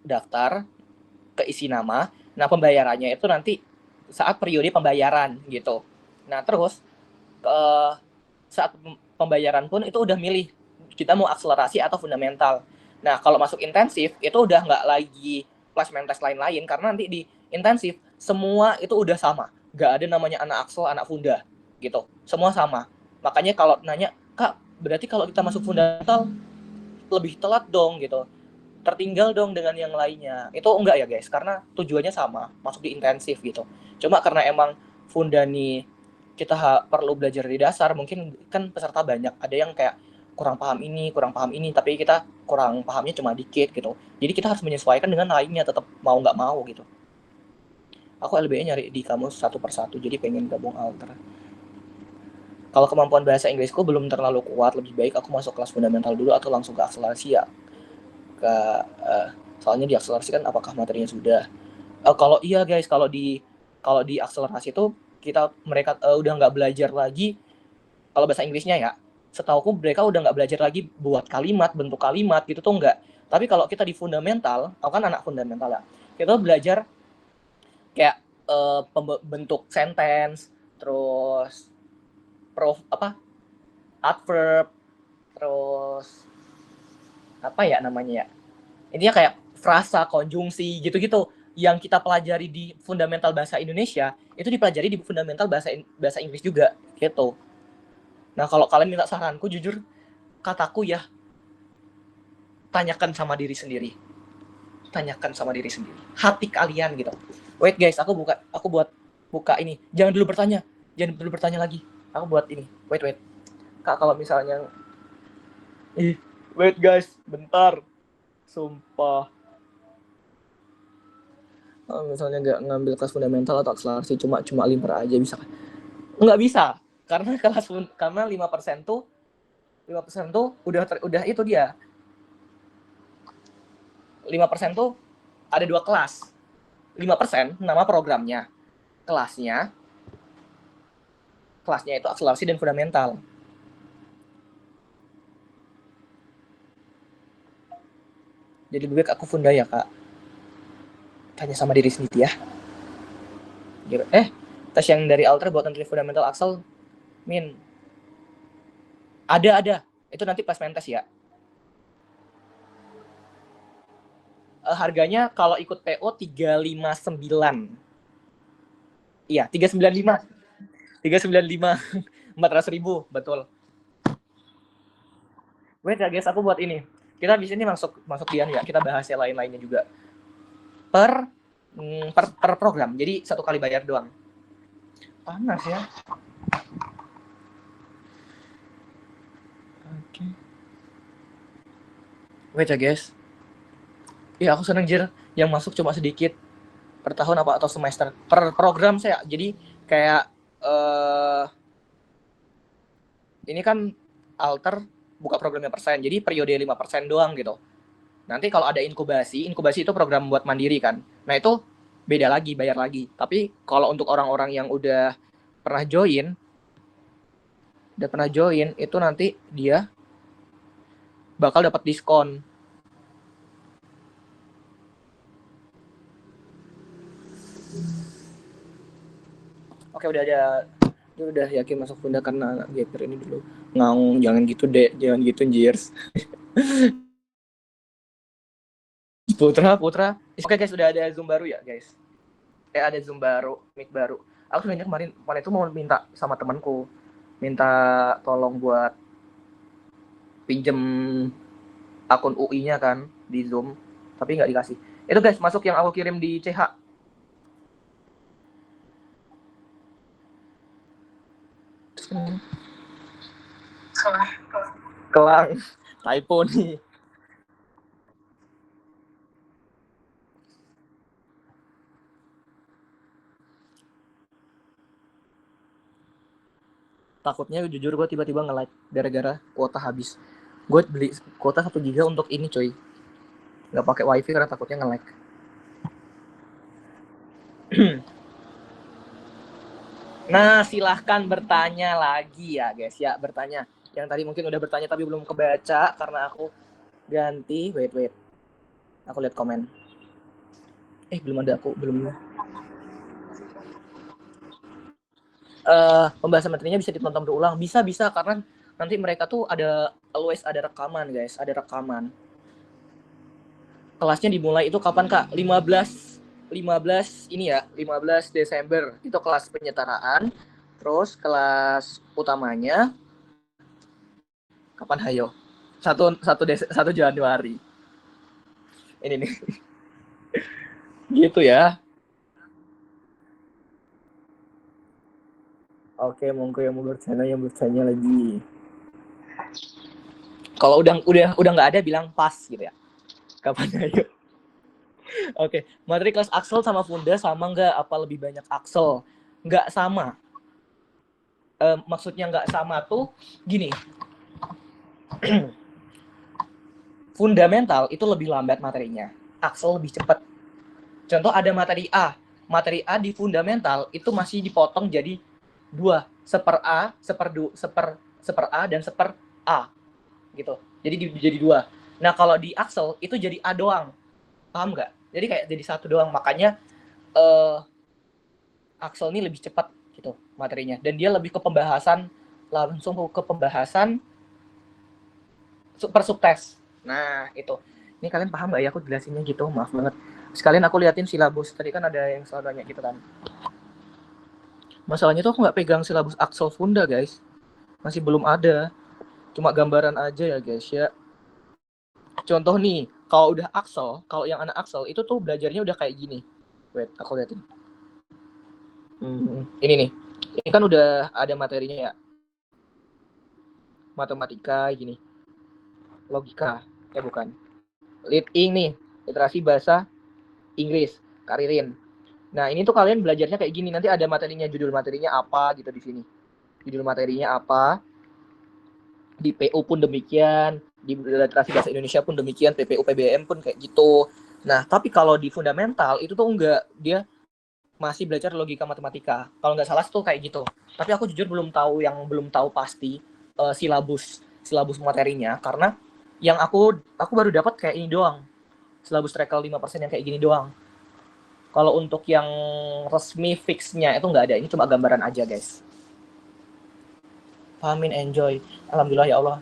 daftar ke isi nama. Nah, pembayarannya itu nanti saat periode pembayaran gitu. Nah, terus saat pembayaran pun itu udah milih kita mau akselerasi atau fundamental. Nah, kalau masuk intensif itu udah nggak lagi placement test lain-lain karena nanti di intensif semua itu udah sama. Nggak ada namanya anak aksel, anak funda gitu. Semua sama. Makanya kalau nanya, Kak, berarti kalau kita masuk fundamental lebih telat dong gitu. Tertinggal dong dengan yang lainnya. Itu enggak ya guys, karena tujuannya sama, masuk di intensif gitu. Cuma karena emang funda nih kita perlu belajar di dasar, mungkin kan peserta banyak, ada yang kayak kurang paham ini, tapi kita kurang pahamnya cuma dikit gitu. Jadi kita harus menyesuaikan dengan lainnya, tetap mau nggak mau gitu. Aku LBE nyari di kamus satu persatu, jadi pengen gabung alter. Kalau kemampuan bahasa Inggrisku belum terlalu kuat, lebih baik aku masuk kelas fundamental dulu atau langsung ke akselerasi ya. Soalnya di akselerasi kan apakah materinya sudah. Kalau iya guys, kalau di akselerasi itu mereka udah nggak belajar lagi kalau bahasa Inggrisnya ya. Setauku mereka udah nggak belajar lagi buat kalimat, bentuk kalimat gitu tuh enggak. Tapi kalau kita di fundamental, aku kan anak fundamental ya, kita belajar kayak bentuk sentence, terus adverb, terus apa ya namanya ya, intinya kayak frasa, konjungsi gitu-gitu yang kita pelajari di fundamental bahasa Indonesia itu dipelajari di fundamental bahasa Inggris juga gitu. Nah, kalau kalian minta saranku, jujur kataku ya, tanyakan sama diri sendiri. Hati kalian gitu. Wait guys, aku buka ini. Jangan dulu bertanya lagi. Aku buat ini. Wait. Kak, kalau misalnya wait guys, bentar. Sumpah. Kalau misalnya nggak ngambil kelas fundamental atau akselerasi cuma limper aja bisa kan? Nggak bisa. Karena 5% tuh udah itu dia. 5% tuh ada 2 kelas. 5% nama programnya. Kelasnya itu akselerasi dan fundamental. Jadi lebih baik aku funda ya, Kak. Tanya sama diri sendiri ya. Tes yang dari alter buat nanti fundamental Axel min. Ada. Itu nanti placement test ya. Harganya kalau ikut PO 359. Iya, 395. 400.000, betul. Wait ya guys, aku buat ini. Kita di sini masuk Dian ya, kita bahas yang lain-lainnya juga. Per program, jadi 1 kali bayar doang. Panas ya. Oke. Wait ya guys. Iya, aku seneng jir, yang masuk cuma sedikit. per tahun apa atau semester per program saya. Jadi kayak ini kan alter buka programnya persen, jadi periode 5% doang gitu. Nanti kalau ada inkubasi itu program buat mandiri kan. Nah itu beda lagi, bayar lagi. Tapi kalau untuk orang-orang yang udah pernah join itu nanti dia bakal dapat diskon. Oke, udah yakin masuk Funda karena gapir ini dulu. Ngaung, jangan gitu deh, jangan gitu Jirs. Putra. Oke guys, udah ada Zoom baru ya guys. Ada Zoom baru, mic baru. Aku sebenarnya kemarin itu mau minta sama temanku, minta tolong buat pinjem akun UI-nya kan di Zoom, tapi nggak dikasih. Itu guys, masuk yang aku kirim di CH. Kelang, typo nih. Takutnya jujur gue tiba-tiba nge-like gara-gara kuota habis. Gue beli kuota 1 GB untuk ini coy. Nggak pakai wifi karena takutnya nge-like. Nah, silahkan bertanya lagi ya guys ya, bertanya. Yang tadi mungkin udah bertanya tapi belum kebaca karena aku ganti. Wait. Aku lihat komen. Belum ada aku, belum. Pembahasan materinya bisa ditonton berulang. Bisa karena nanti mereka tuh ada rekaman guys, ada rekaman. Kelasnya dimulai itu kapan Kak? 15 ini ya, 15 Desember itu kelas penyetaraan. Terus kelas utamanya kapan hayo? 1 Januari. Ini nih. Gitu ya. Oke, monggo yang mau bertanya lagi. Kalau udah nggak ada bilang pas gitu ya. Kapan hayo? Oke, materi kelas Axel sama Funda sama nggak? Apa lebih banyak Axel? Nggak sama. Maksudnya nggak sama tuh gini. Fundamental itu lebih lambat materinya. Axel lebih cepat. Contoh ada materi A. Materi A di fundamental itu masih dipotong jadi 2. Seper A, seper A, dan seper A. Gitu. Jadi jadi 2. Nah kalau di Axel itu jadi A doang. Paham nggak? Jadi kayak jadi 1 doang. Makanya Axel ini lebih cepat gitu materinya. Dan dia lebih ke pembahasan, langsung ke pembahasan per subtes. Nah itu. Ini kalian paham nggak ya aku jelasinnya gitu? Maaf banget. Sekalian aku liatin silabus. Tadi kan ada yang selalu nanya gitu kan. Masalahnya tuh aku nggak pegang silabus Axel Funda guys. Masih belum ada. Cuma gambaran aja ya guys ya. Contoh nih, kalau udah Axel, kalau yang anak Axel itu tuh belajarnya udah kayak gini. Wait, aku liatin. Ini nih. Ini kan udah ada materinya ya. Matematika gini. Logika. Bukan. Leading nih. Literasi bahasa Inggris. Karirin. Nah, ini tuh kalian belajarnya kayak gini. Nanti ada materinya, judul materinya apa gitu di sini. Judul materinya apa. Di PU pun demikian. Di literasi bahasa Indonesia pun demikian. PPU, PBM pun kayak gitu. Nah, tapi kalau di fundamental itu tuh enggak. Dia masih belajar logika matematika. Kalau nggak salah tuh kayak gitu. Tapi aku jujur belum tahu pasti silabus materinya karena yang aku baru dapat kayak ini doang. Silabus Trekel 5% yang kayak gini doang. Kalau untuk yang resmi fixnya itu nggak ada. Ini cuma gambaran aja guys. Pahamin, enjoy. Alhamdulillah ya Allah.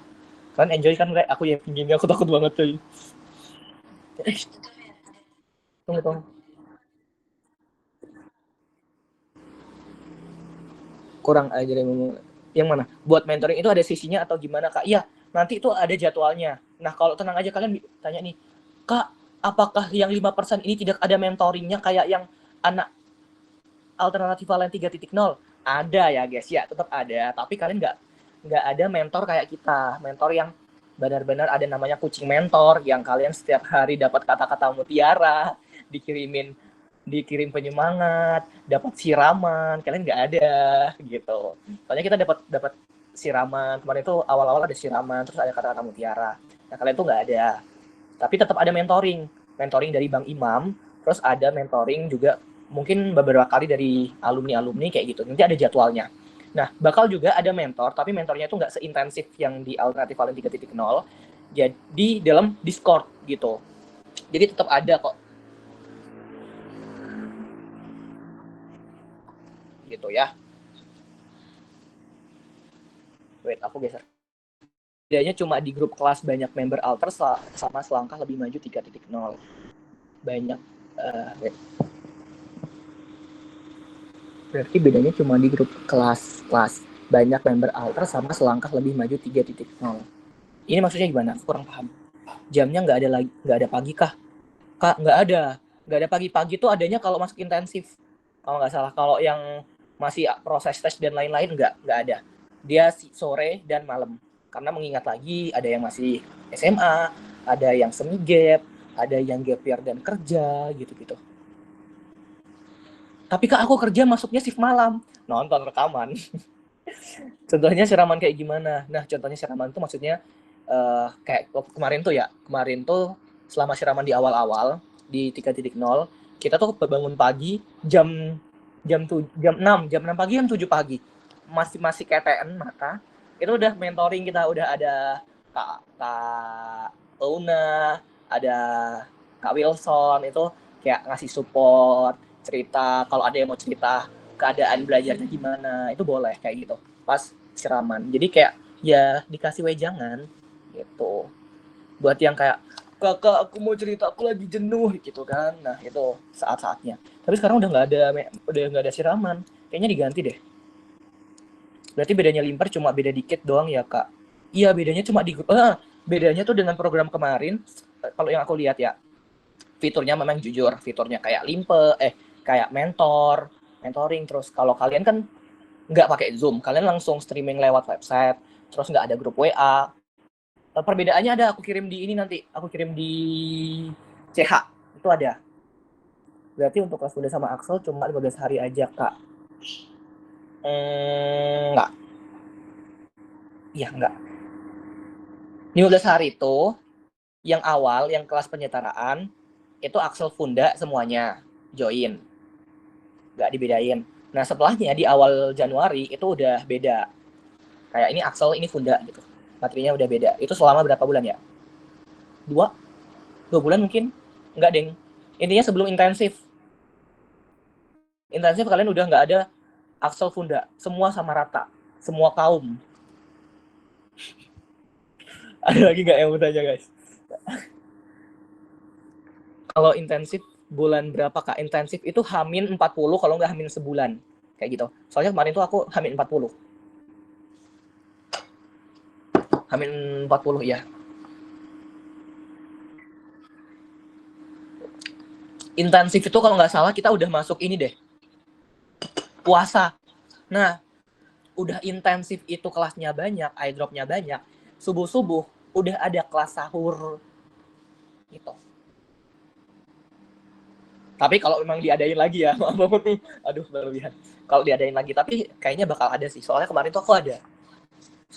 Kalian enjoy kan? Aku ya gini, aku takut banget cuy. Tunggu. Kurang aja yang mana? Buat mentoring itu ada sisinya atau gimana Kak? Iya, nanti itu ada jadwalnya. Nah, kalau tenang aja kalian tanya nih, Kak, apakah yang 5% ini tidak ada mentoringnya kayak yang anak alternatif Valen 3.0? Ada ya guys, ya tetap ada. Tapi kalian nggak ada mentor kayak kita. Mentor yang benar-benar ada namanya kucing mentor, yang kalian setiap hari dapat kata-kata mutiara, dikirimin dikirim penyemangat, dapat siraman, kalian nggak ada gitu. Soalnya kita dapat siraman, kemarin tuh awal-awal ada siraman, terus ada kata-kata mutiara. Nah kalian tuh nggak ada, tapi tetap ada mentoring dari Bang Imam, terus ada mentoring juga mungkin beberapa kali dari alumni kayak gitu, nanti ada jadwalnya. Nah bakal juga ada mentor, tapi mentornya itu nggak seintensif yang di Alternatif Valen 3.0, jadi dalam Discord gitu, jadi tetap ada kok gitu ya. Wait, aku geser. Bedanya cuma di grup kelas banyak member alter sama selangkah lebih maju 3.0. Banyak. Wait. Berarti bedanya cuma di grup kelas banyak member alter sama selangkah lebih maju 3.0. Ini maksudnya gimana? Kurang paham. Jamnya nggak ada pagi kah? Kak, nggak ada pagi-pagi tuh adanya kalau masuk intensif. Kalau nggak salah, kalau yang masih proses tes dan lain-lain nggak ada. Dia sore dan malam. Karena mengingat lagi ada yang masih SMA, ada yang semi gap, ada yang gap year dan kerja gitu-gitu. Tapi Kak, aku kerja masuknya shift malam. Nonton rekaman. Contohnya siraman kayak gimana? Nah, contohnya siraman tuh maksudnya kayak kemarin tuh selama siraman di awal-awal di 3.0 kita tuh bangun pagi jam 6 pagi, jam 7 pagi masih KTN mata itu udah mentoring, kita udah ada Kak Una, ada Kak Wilson, itu kayak ngasih support, cerita kalau ada yang mau cerita keadaan belajarnya gimana, itu boleh kayak gitu pas siraman. Jadi kayak ya dikasih wejangan gitu buat yang kayak kakak aku mau cerita aku lagi jenuh gitu kan. Nah itu saat-saatnya. Tapi sekarang udah nggak ada siraman, kayaknya diganti deh. Berarti bedanya Limper cuma beda dikit doang ya Kak? Iya, bedanya cuma di bedanya tuh dengan program kemarin, kalau yang aku lihat ya, fiturnya memang jujur, fiturnya kayak kayak mentoring. Terus kalau kalian kan nggak pakai Zoom, kalian langsung streaming lewat website, terus nggak ada grup WA. Perbedaannya ada, aku kirim di CH, itu ada. Berarti untuk kelas Bunda sama Axel cuma 15 hari aja Kak. Enggak. Iya, enggak. 15 hari itu yang awal, yang kelas penyetaraan, itu Axel Funda semuanya join. Nggak dibedain. Nah, setelahnya di awal Januari itu udah beda. Kayak ini Axel, ini Funda gitu. Materinya udah beda. Itu selama berapa bulan ya? 2 bulan mungkin? Enggak, deng. Intinya sebelum intensif. Intensif kalian udah nggak ada Axel Funda. Semua sama rata. Semua kaum. Ada lagi nggak yang mau tanya, guys? Kalau intensif bulan berapa Kak? Intensif itu H-40 kalau nggak H- sebulan. Kayak gitu. Soalnya kemarin tuh aku H-40. H-40 ya. Intensif itu kalau nggak salah kita udah masuk ini deh. Puasa. Nah, udah intensif itu kelasnya banyak, eyedropnya banyak. Subuh-subuh udah ada kelas sahur gitu. Tapi kalau memang diadain lagi ya, aduh berlebihan. Kalau diadain lagi, tapi kayaknya bakal ada sih. Soalnya kemarin tuh aku ada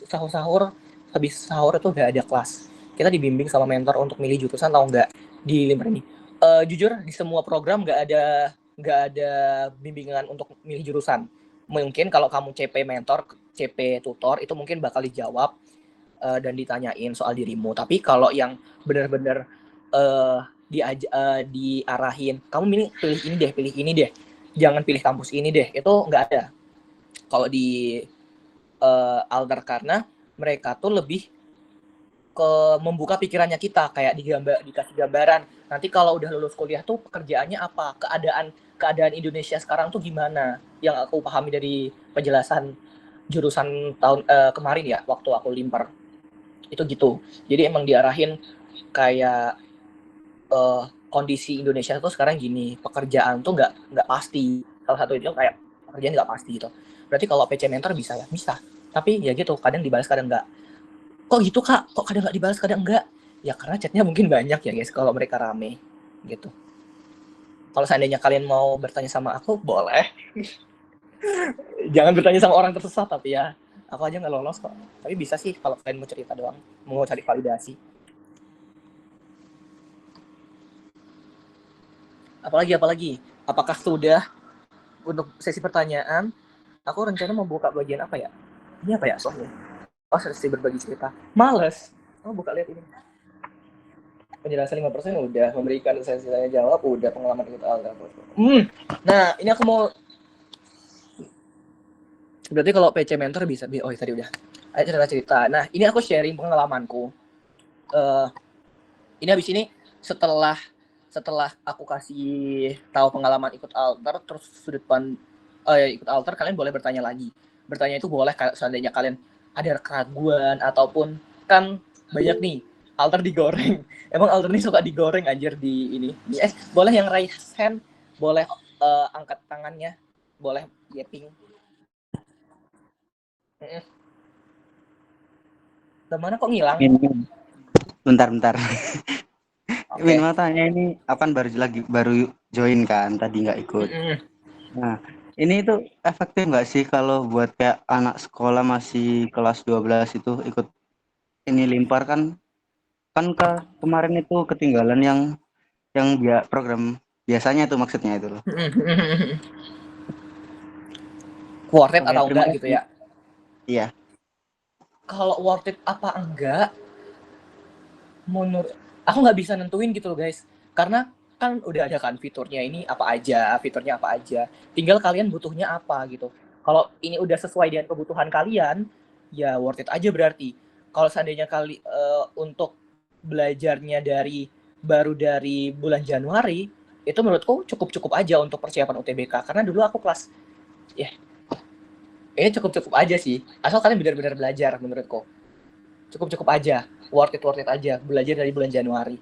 sahur, habis sahur itu udah ada kelas. Kita dibimbing sama mentor untuk milih jurusan atau enggak di Limper ini. Jujur di semua program nggak ada bimbingan untuk milih jurusan. Mungkin kalau kamu CP mentor, CP tutor itu mungkin bakal dijawab dan ditanyain soal dirimu. Tapi kalau yang benar-benar diarahin, kamu pilih ini deh, jangan pilih kampus ini deh, itu nggak ada kalau di Alter, karena mereka tuh lebih ke membuka pikirannya kita, kayak dikasih gambaran nanti kalau udah lulus kuliah tuh pekerjaannya apa, keadaan Indonesia sekarang tuh gimana, yang aku pahami dari penjelasan jurusan tahun kemarin ya waktu aku Limper itu gitu. Jadi emang diarahin kayak kondisi Indonesia tuh sekarang gini, pekerjaan tuh nggak pasti, salah satu itu kayak pekerjaan nggak pasti gitu. Berarti kalau PC mentor bisa ya, bisa, tapi ya gitu, kadang dibalas kadang nggak. Kok gitu Kak, kok kadang nggak dibalas kadang enggak? Ya karena chatnya mungkin banyak ya guys kalau mereka rame gitu. Kalau seandainya kalian mau bertanya sama aku, boleh. Jangan bertanya sama orang tersesat, tapi ya aku aja nggak lolos kok. Tapi bisa sih kalau kalian mau cerita doang, mau cari validasi. Apalagi? Apakah sudah untuk sesi pertanyaan? Aku rencana mau buka bagian apa ya? Ini apa ya soalnya? Oh, sesi berbagi cerita. Males. Oh, buka lihat ini. Penjelasan 5% udah, memberikan sesi tanya jawab udah, pengalaman ikut alter. Nah, ini aku mau. Berarti kalau PC mentor bisa. Oh, tadi udah. Ayo cerita. Nah, ini aku sharing pengalamanku. Ini habis ini setelah aku kasih tahu pengalaman ikut alter, terus sudut ikut alter, kalian boleh bertanya lagi. Bertanya itu boleh seandainya kalian ada keraguan ataupun kan banyak nih alter digoreng. Emang alter ini suka digoreng anjir di ini. Boleh yang raise hand, boleh angkat tangannya, boleh yapping. Mana kok ngilang? Bentar. Okay. Min mau tanya, ini akan baru join kan, tadi nggak ikut. Nah, ini itu efektif nggak sih kalau buat kayak anak sekolah masih kelas 12 itu ikut ini limpar kan kemarin itu ketinggalan yang program biasanya itu, maksudnya itu loh. Worth it atau enggak gitu ya? Iya. Kalau worth it apa enggak, menurut aku nggak bisa nentuin gitu loh guys, karena kan udah ada kan fiturnya apa aja, tinggal kalian butuhnya apa gitu. Kalau ini udah sesuai dengan kebutuhan kalian, ya worth it aja berarti. Kalau seandainya untuk belajarnya baru dari bulan Januari, itu menurutku cukup aja untuk persiapan UTBK, karena dulu aku kelas ini cukup aja sih, asal kalian benar-benar belajar. Menurutku cukup aja, worth it aja belajar dari bulan Januari.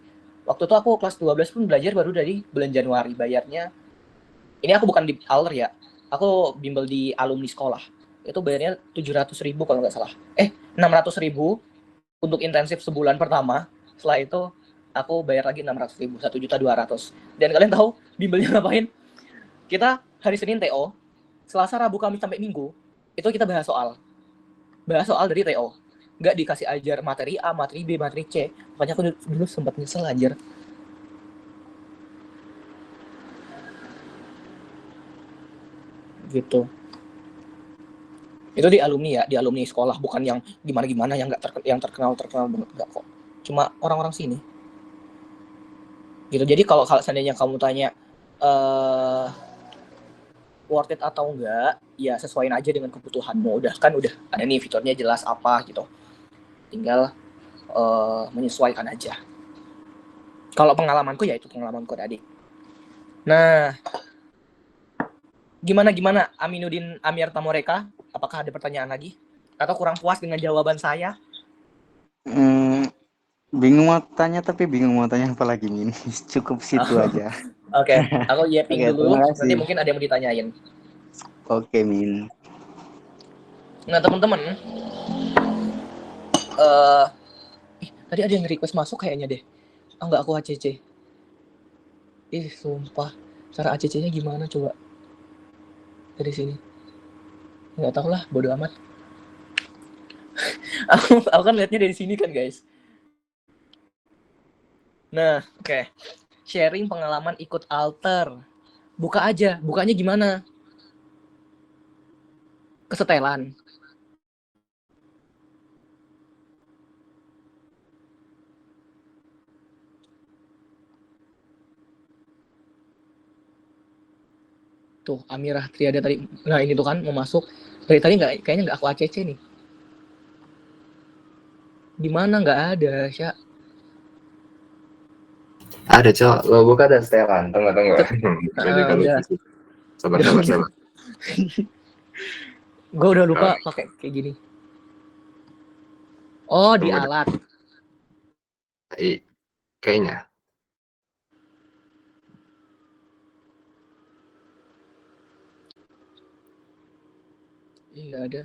Waktu itu aku kelas 12 pun belajar baru dari bulan Januari. Bayarnya, ini aku bukan di alter ya, aku bimbel di alumni sekolah. Itu bayarnya 700.000 kalau nggak salah. 600.000 untuk intensif sebulan pertama. Setelah itu aku bayar lagi 600.000, 1.200.000. Dan kalian tahu bimbelnya ngapain? Kita hari Senin TO, Selasa, Rabu, Kamis sampai Minggu itu kita bahas soal dari TO. Nggak dikasih ajar materi A, materi B, materi C. Makanya aku dulu sempat nyesel ajar. Gitu. Itu di alumni ya, di alumni sekolah, bukan yang gimana yang nggak yang terkenal banget, nggak kok. Cuma orang-orang sini. Gitu. Jadi kalau seandainya kamu tanya worth it atau enggak, ya sesuaiin aja dengan kebutuhanmu. Udah ada nih fiturnya jelas apa gitu. Tinggal menyesuaikan aja. Kalau pengalamanku ya itu pengalamanku tadi. Nah, gimana Aminuddin Amir Tamoreka? Apakah ada pertanyaan lagi? Atau kurang puas dengan jawaban saya? Bingung mau tanya apa lagi Min. Cukup situ aja. Oke, aku yapping dulu. Nanti mungkin ada yang mau ditanyain. Oke, Min. Nah, teman-teman, tadi ada yang request masuk kayaknya deh. Enggak, aku ACC. Sumpah. Cara ACC-nya gimana coba? Dari sini. Nggak tahu lah, bodo amat. aku kan lihatnya dari sini kan, guys. Nah, oke. Sharing pengalaman ikut alter. Buka aja. Bukanya gimana? Kesetelan. Tuh, Amirah Triada tadi. Nah, ini tuh kan mau masuk. Dari tadi kayaknya nggak aku ACC nih. Di mana nggak ada, Sya? Ada, Cok. Lo buka dan setelan. Tunggu. Sabar. Gue udah lupa pakai kayak gini. Oh, di alat. Kayaknya. Nggak ada.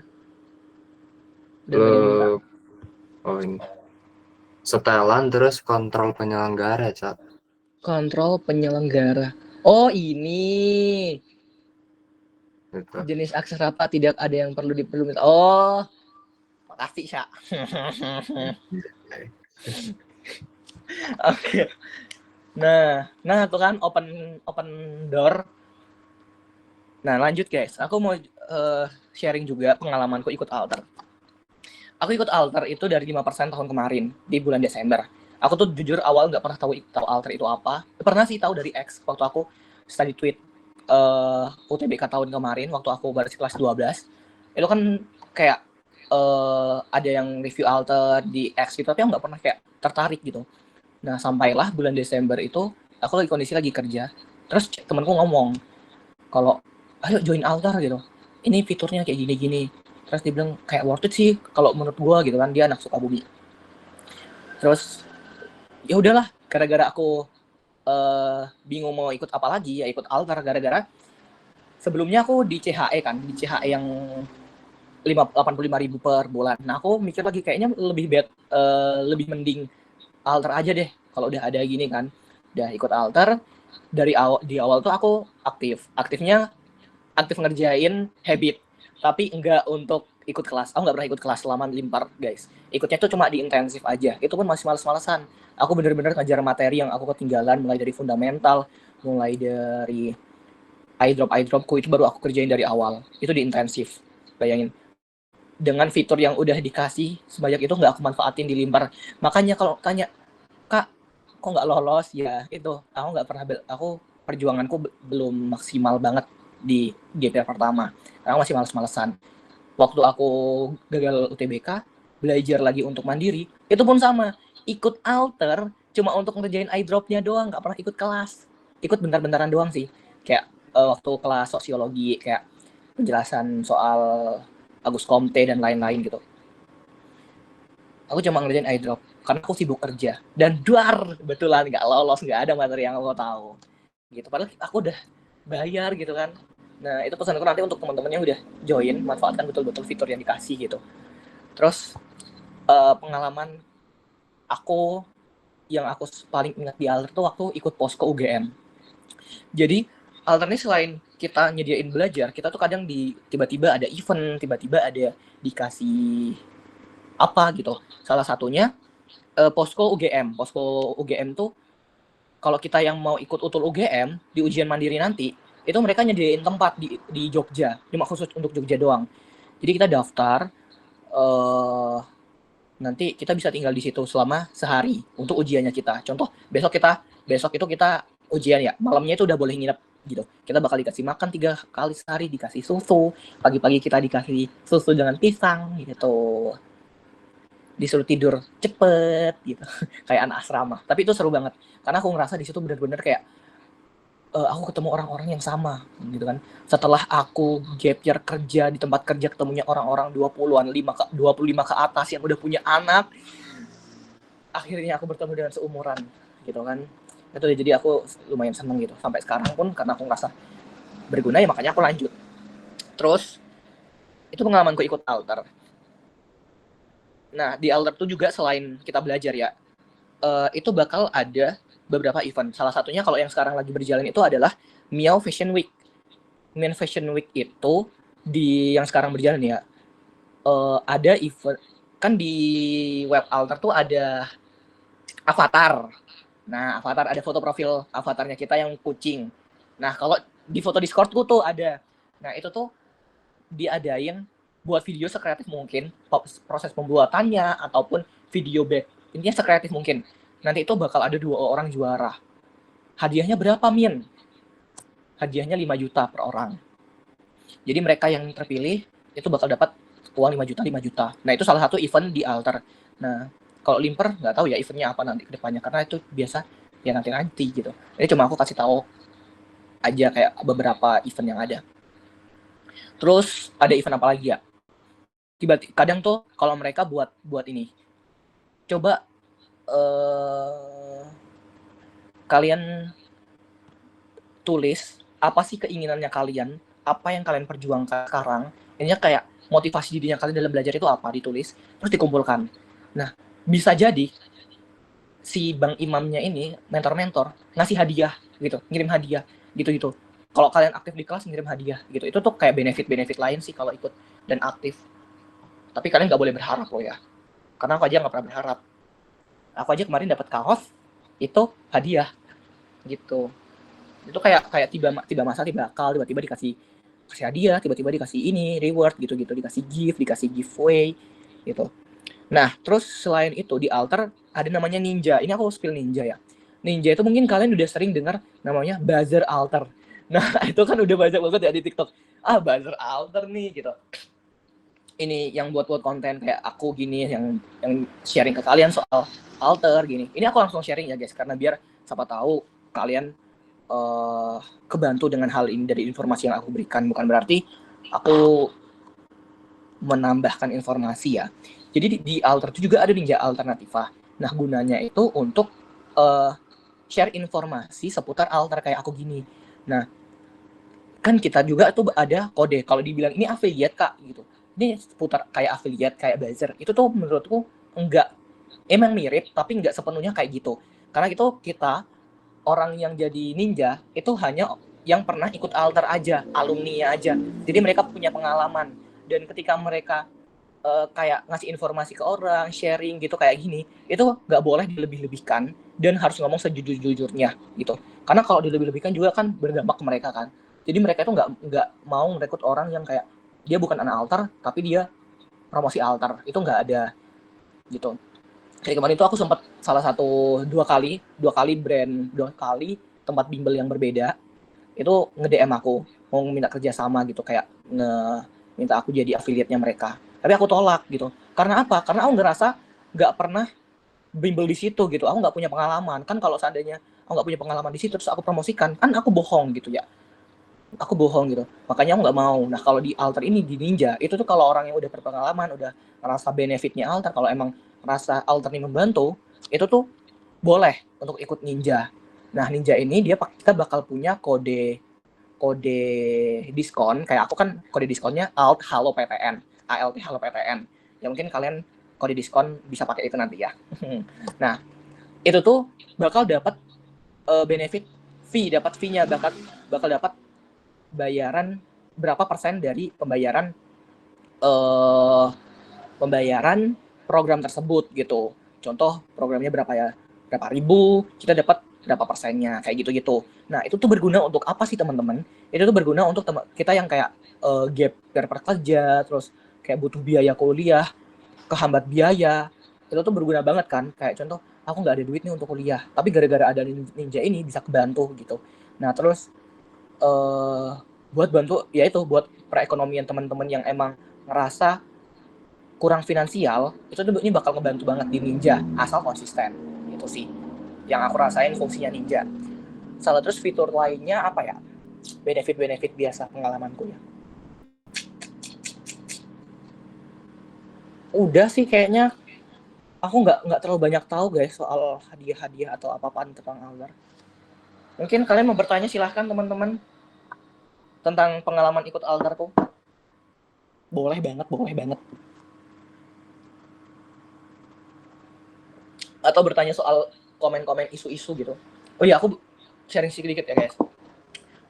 Oh, ini. Setelan terus kontrol penyelenggara, Cok. Kontrol penyelenggara. Oh, ini Gitu. jenis aksara apa tidak ada yang perlu diperlu. Oh, makasih, Sya. Oke. Nah itu kan open door. Nah, lanjut guys. Aku mau sharing juga pengalamanku ikut alter. Aku ikut alter itu dari 5% tahun kemarin di bulan Desember. Aku tuh jujur awal nggak pernah tahu alter itu apa. Pernah sih tahu dari X waktu aku study tweet UTBK tahun kemarin waktu aku baru kelas 12. Itu kan kayak ada yang review alter di X gitu, tapi aku nggak pernah kayak tertarik gitu. Nah, sampailah bulan Desember itu aku lagi kondisi lagi kerja. Terus temanku ngomong kalau ayo join altar gitu. Ini fiturnya kayak gini-gini. Terus dia bilang kayak worth it sih kalau menurut gua gitu kan, dia anak Sukabumi. Terus ya udahlah, gara-gara aku bingung mau ikut apa lagi, ya ikut altar gara-gara sebelumnya aku di CHE kan, di CHE yang 85.000 per bulan. Nah, aku mikir lagi kayaknya lebih mending altar aja deh kalau udah ada gini kan. Udah ikut altar di awal tuh aku aktifnya aktif ngerjain habit, tapi enggak untuk ikut kelas. Aku nggak pernah ikut kelas selama limpar guys. Ikutnya tuh cuma di intensif aja, itu pun masih males-malesan. Aku bener-bener ngajar materi yang aku ketinggalan, mulai dari fundamental, mulai dari iDropku itu baru aku kerjain dari awal. Itu di intensif, bayangin. Dengan fitur yang udah dikasih sebanyak itu nggak aku manfaatin di limpar. Makanya kalau tanya, Kak, kok nggak lolos? Ya itu, aku nggak pernah, aku perjuanganku belum maksimal banget di GPR pertama. Aku masih males-malesan. Waktu aku gagal UTBK, belajar lagi untuk mandiri, itu pun sama. Ikut alter, cuma untuk ngerjain iDropnya doang, nggak pernah ikut kelas. Ikut bentar-bentaran doang sih. Kayak waktu kelas sosiologi, kayak penjelasan soal Agus Comte dan lain-lain gitu. Aku cuma ngerjain iDrop karena aku sibuk kerja, dan betulan nggak lolos, nggak ada materi yang aku tahu gitu, padahal aku udah bayar gitu kan. Nah, itu pesanku nanti untuk teman-teman yang udah join, manfaatkan betul-betul fitur yang dikasih gitu. Terus pengalaman aku yang aku paling ingat di alter tuh waktu ikut posko UGM. Jadi alter ini selain kita nyediain belajar, kita tuh kadang tiba-tiba ada event, tiba-tiba ada dikasih apa gitu. Salah satunya posko UGM tuh kalau kita yang mau ikut utul UGM di ujian mandiri nanti, itu mereka nyediain tempat di Jogja, cuma khusus untuk Jogja doang. Jadi kita daftar, nanti kita bisa tinggal di situ selama sehari untuk ujiannya kita. Contoh besok itu kita ujian ya, malamnya itu udah boleh nginep gitu. Kita bakal dikasih makan 3 kali sehari, dikasih susu, pagi-pagi kita dikasih susu dengan pisang gitu. Disuruh tidur cepet gitu, kayak anak asrama. Tapi itu seru banget karena aku ngerasa di situ benar-benar kayak aku ketemu orang-orang yang sama gitu kan. Setelah aku gap year kerja di tempat kerja, ketemunya orang-orang 25 ke atas yang udah punya anak, akhirnya aku bertemu dengan seumuran gitu kan. Itu jadi aku lumayan seneng gitu sampai sekarang pun, karena aku ngerasa berguna ya makanya aku lanjut. Terus itu pengalamanku ikut alter. Nah, di alter tuh juga selain kita belajar ya, itu bakal ada beberapa event. Salah satunya kalau yang sekarang lagi berjalan itu adalah Miao Fashion Week. Miao Fashion Week itu yang sekarang berjalan ya, ada event kan di web alter tuh ada avatar. Nah, avatar ada foto profil avatarnya kita yang kucing. Nah, kalau di foto Discordku tuh ada. Nah, itu tuh diadain buat video sekreatif mungkin, proses pembuatannya ataupun video back, intinya sekreatif mungkin. Nanti itu bakal ada 2 orang juara. Hadiahnya berapa, Min? Hadiahnya 5 juta per orang. Jadi mereka yang terpilih itu bakal dapat uang 5 juta. Nah, itu salah satu event di alter. Nah, kalau limper nggak tahu ya eventnya apa nanti kedepannya, karena itu biasa ya nanti gitu. Ini cuma aku kasih tahu aja kayak beberapa event yang ada. Terus ada event apa lagi ya? Kadang tuh kalau mereka buat ini, coba kalian tulis apa sih keinginannya kalian, apa yang kalian perjuangkan sekarang. Ininya kayak motivasi dirinya kalian dalam belajar itu apa, ditulis terus dikumpulkan. Nah, bisa jadi si bang imamnya ini mentor ngasih hadiah gitu, ngirim hadiah. gitu-gitu. Kalau kalian aktif di kelas ngirim hadiah gitu, itu tuh kayak benefit lain sih kalau ikut dan aktif. Tapi kalian nggak boleh berharap loh ya, karena aku aja nggak pernah berharap. Aku aja kemarin dapat kaos itu hadiah gitu. Itu kayak tiba masa tiba akal, tiba-tiba dikasih hadiah, tiba-tiba dikasih ini reward gitu-gitu, dikasih gift, dikasih giveaway gitu. Nah, terus selain itu di altar ada namanya ninja. Ini aku spill ninja ya. Ninja itu mungkin kalian udah sering dengar namanya buzzer altar. Nah, itu kan udah banyak banget ya di TikTok. Ah, buzzer altar nih gitu. Ini yang buat konten kayak aku gini yang sharing ke kalian soal altar gini. Ini aku langsung sharing ya guys, karena biar siapa tahu kalian kebantu dengan hal ini dari informasi yang aku berikan. Bukan berarti aku menambahkan informasi ya. Jadi di altar itu juga ada ninja alternatifah. Nah, gunanya itu untuk share informasi seputar altar kayak aku gini. Nah, kan kita juga tuh ada kode. Kalau dibilang ini affiliate Kak gitu. Ini seputar kayak affiliate, kayak buzzer. Itu tuh menurutku enggak, emang mirip tapi enggak sepenuhnya kayak gitu. Karena itu kita orang yang jadi ninja itu hanya yang pernah ikut altar aja, alumni aja. Jadi mereka punya pengalaman. Dan ketika mereka kayak ngasih informasi ke orang, sharing gitu kayak gini, itu nggak boleh dilebih-lebihkan dan harus ngomong sejujur-jujurnya gitu. Karena kalau dilebih-lebihkan juga kan berdampak ke mereka kan. Jadi mereka itu nggak mau merekrut orang yang kayak dia bukan anak altar tapi dia promosi altar, itu nggak ada gitu. Kayak kemarin itu aku sempat dua kali tempat bimbel yang berbeda itu nge-DM aku mau minta kerja sama gitu, kayak minta aku jadi affiliate-nya mereka. Tapi aku tolak gitu. Karena apa? Karena aku ngerasa nggak pernah bimbel di situ gitu. Aku nggak punya pengalaman. Kan kalau seandainya aku nggak punya pengalaman di situ terus aku promosikan, kan aku bohong gitu ya. Aku bohong gitu. Makanya aku nggak mau. Nah, kalau di altar ini, di ninja, itu tuh kalau orang yang udah berpengalaman, udah ngerasa benefitnya altar, kalau emang ngerasa altar ini membantu, itu tuh boleh untuk ikut ninja. Nah, ninja ini kita bakal punya kode diskon. Kayak aku kan kode diskonnya ALT Halo PTN, ALT Halo PTN. Ya mungkin kalian kode diskon bisa pakai itu nanti ya. Nah, itu tuh bakal dapat benefit dapat fee-nya, bakal dapat bayaran berapa persen dari pembayaran program tersebut gitu. Contoh programnya berapa ribu, kita dapat berapa persennya, kayak gitu-gitu. Nah, itu tuh berguna untuk apa sih teman-teman? Itu tuh berguna untuk kita yang kayak gap kerja, terus kayak butuh biaya kuliah, kehambat biaya. Itu tuh berguna banget kan? Kayak contoh, aku nggak ada duit nih untuk kuliah, tapi gara-gara ada ninja ini bisa kebantu gitu. Nah, terus buat bantu, ya itu buat perekonomian teman-teman yang emang ngerasa kurang finansial, itu tuh ini bakal ngebantu banget di ninja, asal konsisten. Itu sih yang aku rasain fungsinya ninja. Terus fitur lainnya apa ya? Benefit biasa pengalamanku ya. Udah sih kayaknya. Aku nggak terlalu banyak tahu guys soal hadiah-hadiah atau apa-apaan tentang altar. Mungkin kalian mau bertanya, silahkan teman-teman, tentang pengalaman ikut altarku. Boleh banget. Atau bertanya soal komen-komen isu-isu gitu. Oh iya, aku sharing sedikit ya guys.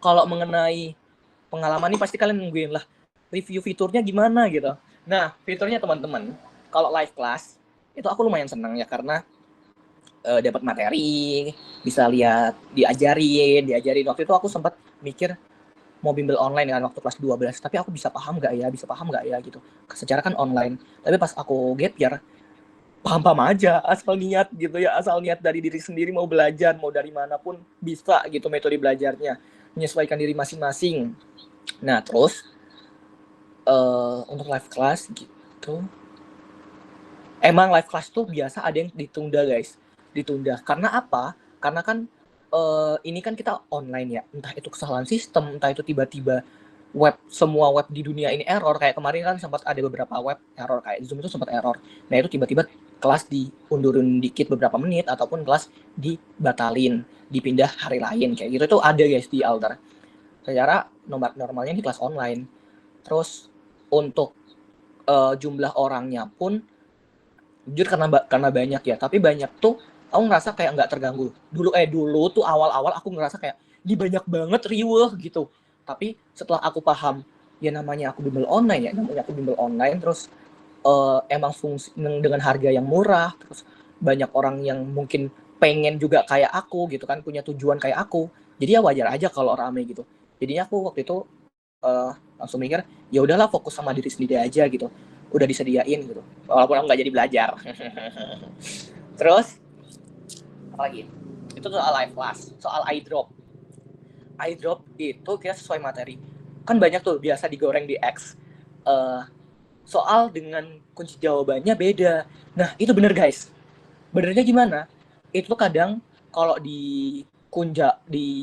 Kalau mengenai pengalaman ini pasti kalian nungguin lah, review fiturnya gimana gitu. Nah, fiturnya teman-teman, kalau live class itu aku lumayan senang ya, karena dapat materi, bisa lihat, diajarin. Waktu itu aku sempat mikir mau bimbel online kan waktu kelas 12, tapi aku bisa paham nggak ya gitu. Secara kan online. Tapi pas aku gap year, paham aja, asal niat gitu ya, asal niat dari diri sendiri, mau belajar, mau dari manapun bisa gitu metode belajarnya, menyesuaikan diri masing-masing. Nah, terus untuk live class gitu, emang live class tuh biasa ada yang ditunda guys, karena apa? Karena kan ini kan kita online ya, entah itu kesalahan sistem, entah itu tiba-tiba semua web di dunia ini error. Kayak kemarin kan sempat ada beberapa web error, kayak Zoom itu sempat error. Nah, itu tiba-tiba kelas diundurin dikit beberapa menit, ataupun kelas dibatalin, dipindah hari lain, kayak gitu. Itu ada guys di altar. Secara normalnya ini kelas online. Terus untuk jumlah orangnya pun jujur karena banyak ya, tapi banyak tuh aku ngerasa kayak nggak terganggu. Dulu tuh awal-awal aku ngerasa kayak di banyak banget riweuh gitu. Tapi setelah aku paham, ya namanya aku bimbel online, terus emang fungsi dengan harga yang murah, terus banyak orang yang mungkin pengen juga kayak aku gitu kan, punya tujuan kayak aku. Jadi ya wajar aja kalau rame gitu. Jadinya aku waktu itu langsung mikir, ya udahlah fokus sama diri sendiri aja gitu. Udah disediain gitu. Walaupun aku nggak jadi belajar. Terus apa lagi? Itu soal live class, soal iDrop. iDrop itu kita sesuai materi. Kan banyak tuh biasa digoreng di X. Soal dengan kunci jawabannya beda. Nah, itu bener guys. Benernya gimana? Itu kadang kalau di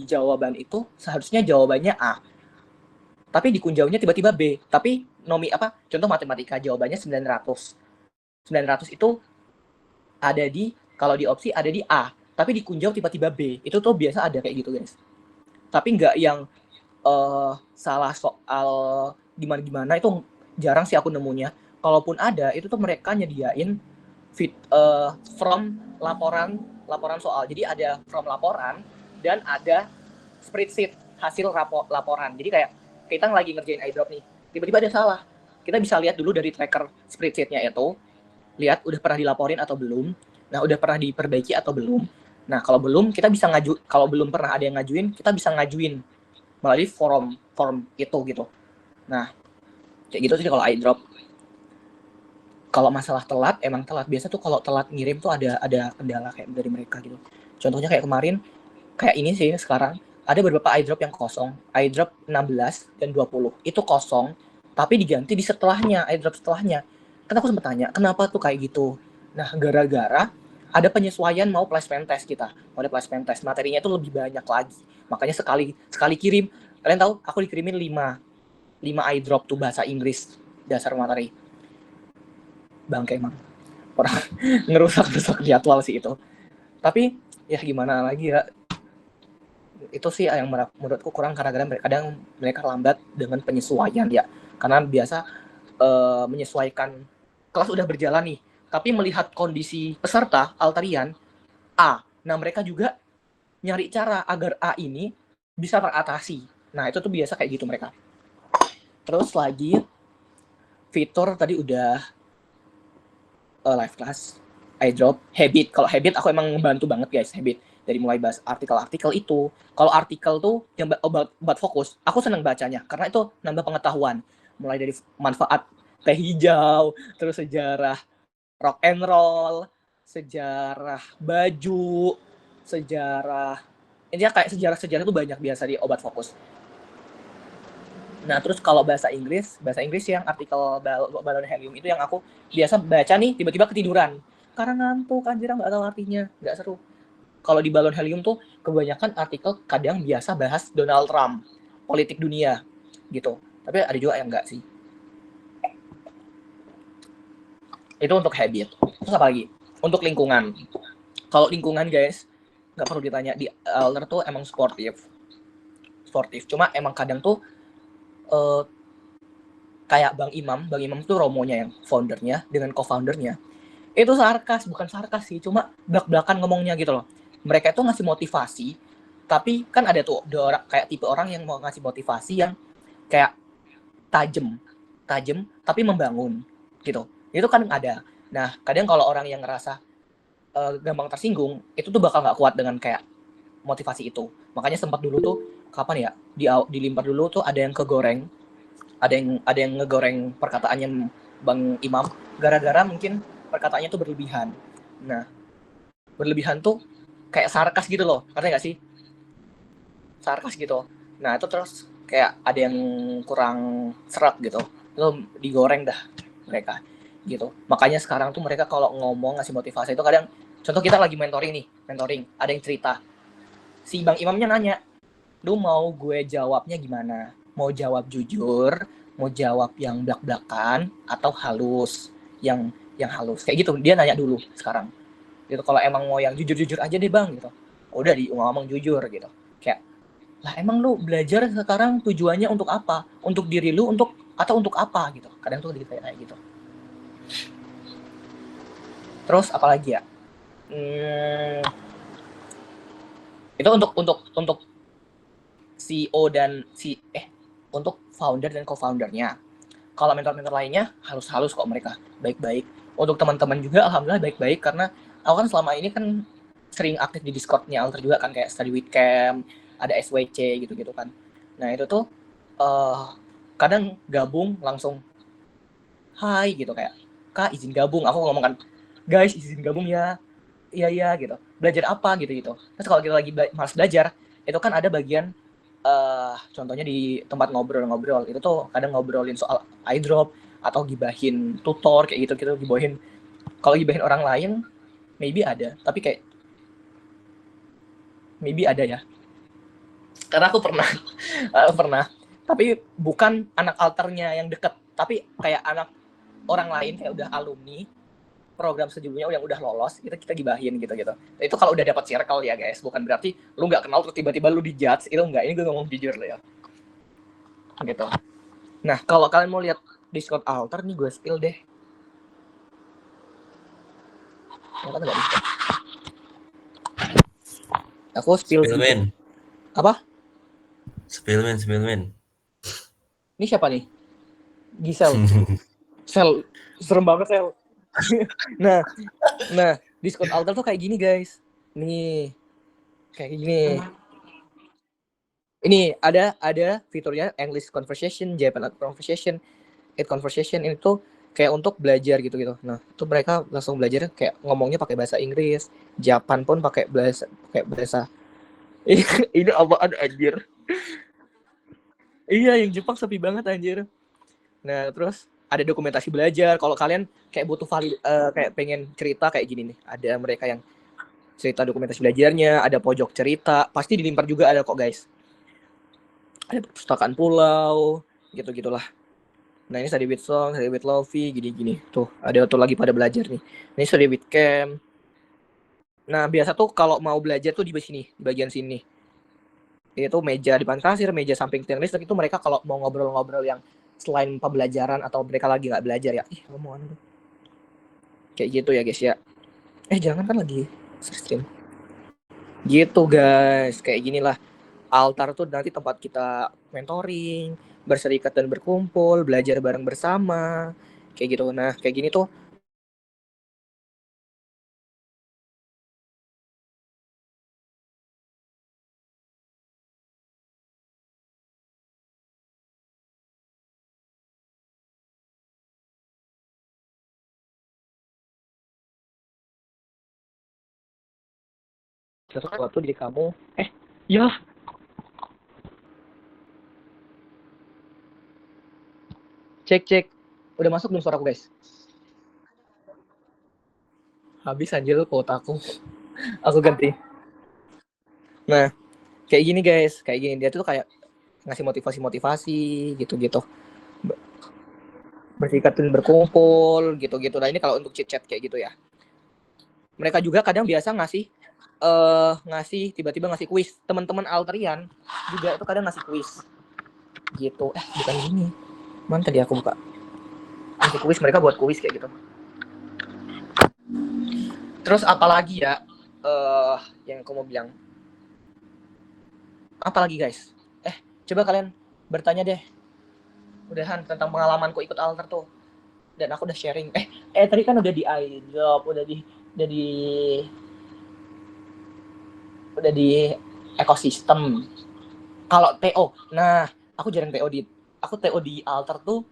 jawaban itu seharusnya jawabannya A. Tapi di kunjaunya tiba-tiba B. Tapi contoh matematika jawabannya 900. 900 itu ada kalau di opsi ada di A. Tapi di kunjau tiba-tiba B. Itu tuh biasa ada kayak gitu guys. Tapi nggak yang salah soal gimana-gimana, itu jarang sih aku nemunya. Kalaupun ada, itu tuh mereka nyediain from laporan soal. Jadi ada from laporan dan ada spreadsheet hasil laporan. Jadi kayak kita lagi ngerjain iDrop nih, tiba-tiba ada salah. Kita bisa lihat dulu dari tracker spreadsheet-nya itu, lihat udah pernah dilaporin atau belum. Nah, udah pernah diperbaiki atau belum. Nah, kalau belum, kita bisa kalau belum pernah ada yang ngajuin, kita bisa ngajuin melalui form itu gitu. Nah, kayak gitu sih kalau iDrop. Kalau masalah telat, emang telat. Biasa tuh kalau telat ngirim tuh ada kendala kayak dari mereka gitu. Contohnya kayak kemarin, kayak ini sih sekarang, ada beberapa iDrop yang kosong. iDrop 16 dan 20. Itu kosong, tapi diganti di setelahnya, iDrop setelahnya. Kan aku sempat tanya, kenapa tuh kayak gitu? Nah, gara-gara ada penyesuaian mau placement test kita. Mau ada placement test, materinya itu lebih banyak lagi. Makanya sekali kirim, kalian tahu aku dikirimin 5 iDrop tuh bahasa Inggris dasar materi. Bangke emang orang ngerusak jadwal sih itu. Tapi ya gimana lagi ya, itu sih yang menurutku kurang karena kadang mereka lambat dengan penyesuaian ya, karena biasa menyesuaikan kelas udah berjalan nih, tapi melihat kondisi peserta Altarian A, nah mereka juga nyari cara agar A ini bisa teratasi. Nah itu tuh biasa kayak gitu mereka. Terus lagi fitur tadi udah live class, iDrop, habit. Kalau habit aku emang ngebantu banget guys, habit. Dari mulai bahas artikel-artikel itu. Kalau artikel tuh yang obat fokus, aku seneng bacanya karena itu nambah pengetahuan. Mulai dari manfaat teh hijau, terus sejarah rock and roll, sejarah baju, intinya kayak sejarah-sejarah itu banyak biasa di obat fokus. Nah, terus kalau bahasa Inggris yang artikel balon helium itu yang aku biasa baca nih, tiba-tiba ketiduran. Karena ngantuk, anjir nggak tahu artinya, nggak seru. Kalau di balon helium tuh kebanyakan artikel kadang biasa bahas Donald Trump, politik dunia, gitu. Tapi ada juga yang enggak sih. Itu untuk habit. Terus apa lagi? Untuk lingkungan. Kalau lingkungan guys, nggak perlu ditanya, di Alter tuh emang sportif. Cuma emang kadang tuh kayak Bang Imam tuh romonya yang foundernya dengan co-foundernya itu bukan sarkas sih, cuma belak-belakan ngomongnya gitu loh. Mereka itu ngasih motivasi, tapi kan ada tuh orang kayak tipe orang yang mau ngasih motivasi yang kayak tajam tapi membangun gitu. Itu kan ada. Nah, kadang kalau orang yang ngerasa gampang tersinggung, itu tuh bakal nggak kuat dengan kayak motivasi itu. Makanya sempat dulu tuh kapan ya dilimpar dulu tuh ada yang kegoreng, ada yang ngegoreng perkataannya Bang Imam gara-gara mungkin perkataannya tuh berlebihan. Nah, berlebihan tuh kayak sarkas gitu loh, ngerti nggak sih? Sarkas gitu. Nah, itu terus kayak ada yang kurang seret gitu. Itu digoreng dah mereka gitu. Makanya sekarang tuh mereka kalau ngomong ngasih motivasi itu kadang, contoh kita lagi mentoring, ada yang cerita. Si Bang Imamnya nanya, lu mau gue jawabnya gimana? Mau jawab jujur, mau jawab yang belak-belakan, atau halus? Yang halus. Kayak gitu, dia nanya dulu sekarang. Gitu, kalau emang mau yang jujur-jujur aja deh Bang, gitu. Udah ngomong jujur, gitu. Kayak, lah emang lu belajar sekarang tujuannya untuk apa? Untuk diri lu, atau untuk apa, gitu. Kadang tuh kayak gitu. Terus, apalagi ya? Itu untuk CEO dan untuk founder dan co-foundernya. Kalau mentor-mentor lainnya halus-halus kok mereka, baik-baik. Untuk teman-teman juga alhamdulillah baik-baik, karena aku kan selama ini kan sering aktif di Discord-nya Alter juga kan, kayak study with camp, ada SWC gitu-gitu kan. Nah itu tuh kadang gabung langsung hai gitu, kayak Kak izin gabung, aku ngomong kan guys izin gabung ya, iya gitu, belajar apa gitu. Terus kalau kita lagi malas belajar, itu kan ada bagian contohnya di tempat ngobrol-ngobrol, itu tuh kadang ngobrolin soal iDrop atau gibahin tutor kayak gitu, kita gibahin. Kalau gibahin orang lain maybe ada, tapi kayak maybe ada ya, karena aku pernah tapi bukan anak alternya yang deket, tapi kayak anak orang lain, kayak udah alumni program sebelumnya yang udah lolos, kita gibahin gitu. Itu kalau udah dapat circle ya guys, bukan berarti lu nggak kenal terus tiba-tiba lu dijudge, itu enggak. Ini gue ngomong jujur lo ya gitu. Nah kalau kalian mau lihat Discord Alter nih, gue spill deh. Nggak Discord. Aku spill Spillman. Apa? Spillman. Ini siapa nih? Gisel. Sel, serem banget Sel. nah Discord Alter tuh kayak gini guys. Nih kayak gini. Ini ada fiturnya English Conversation, Japan Conversation, Conversation. Ini tuh kayak untuk belajar gitu. Nah itu mereka langsung belajar kayak ngomongnya pakai bahasa Inggris. Japan pun pakai bahasa. Ini apaan anjir? Iya, yang Jepang sepi banget anjir. Nah terus ada dokumentasi belajar. Kalau kalian kayak butuh kayak pengen cerita kayak gini nih, ada mereka yang cerita dokumentasi belajarnya, ada pojok cerita, pasti di Limpar juga ada kok guys. Ada perpustakaan pulau, gitu-gitulah. Nah ini study with song, study with lofi, gini-gini. Tuh ada tuh lagi pada belajar nih. Ini study with camp. Nah biasa tuh kalau mau belajar tuh di sini, di bagian sini. Itu meja depan kasir, meja samping tiang listrik, itu mereka kalau mau ngobrol-ngobrol yang selain pembelajaran atau mereka lagi nggak belajar ya, ngomongan tuh kayak gitu ya guys ya. Jangan kan lagi stream gitu guys. Kayak gini lah Altar tuh nanti tempat kita mentoring, berserikat dan berkumpul, belajar bareng bersama kayak gitu. Nah kayak gini tuh sesuatu diri kamu. Ya cek udah masuk belum suaraku guys? Habis anjir kuota aku ganti. Nah kayak gini guys, kayak gini dia tuh kayak ngasih motivasi gitu berserikat dan berkumpul gitu. Nah ini kalau untuk chit chat kayak gitu ya. Mereka juga kadang biasa ngasih tiba-tiba ngasih kuis. Teman-teman Alterian juga itu kadang ngasih kuis gitu. Bukan gini, mana tadi aku buka ngasih kuis, mereka buat kuis kayak gitu. Terus apalagi ya yang aku mau bilang, apalagi guys, coba kalian bertanya deh udahan tentang pengalamanku ikut Alter tuh, dan aku udah sharing. Tadi kan udah di iDrop, udah di ekosistem. Kalau TO, nah aku jarang TO di Alter tuh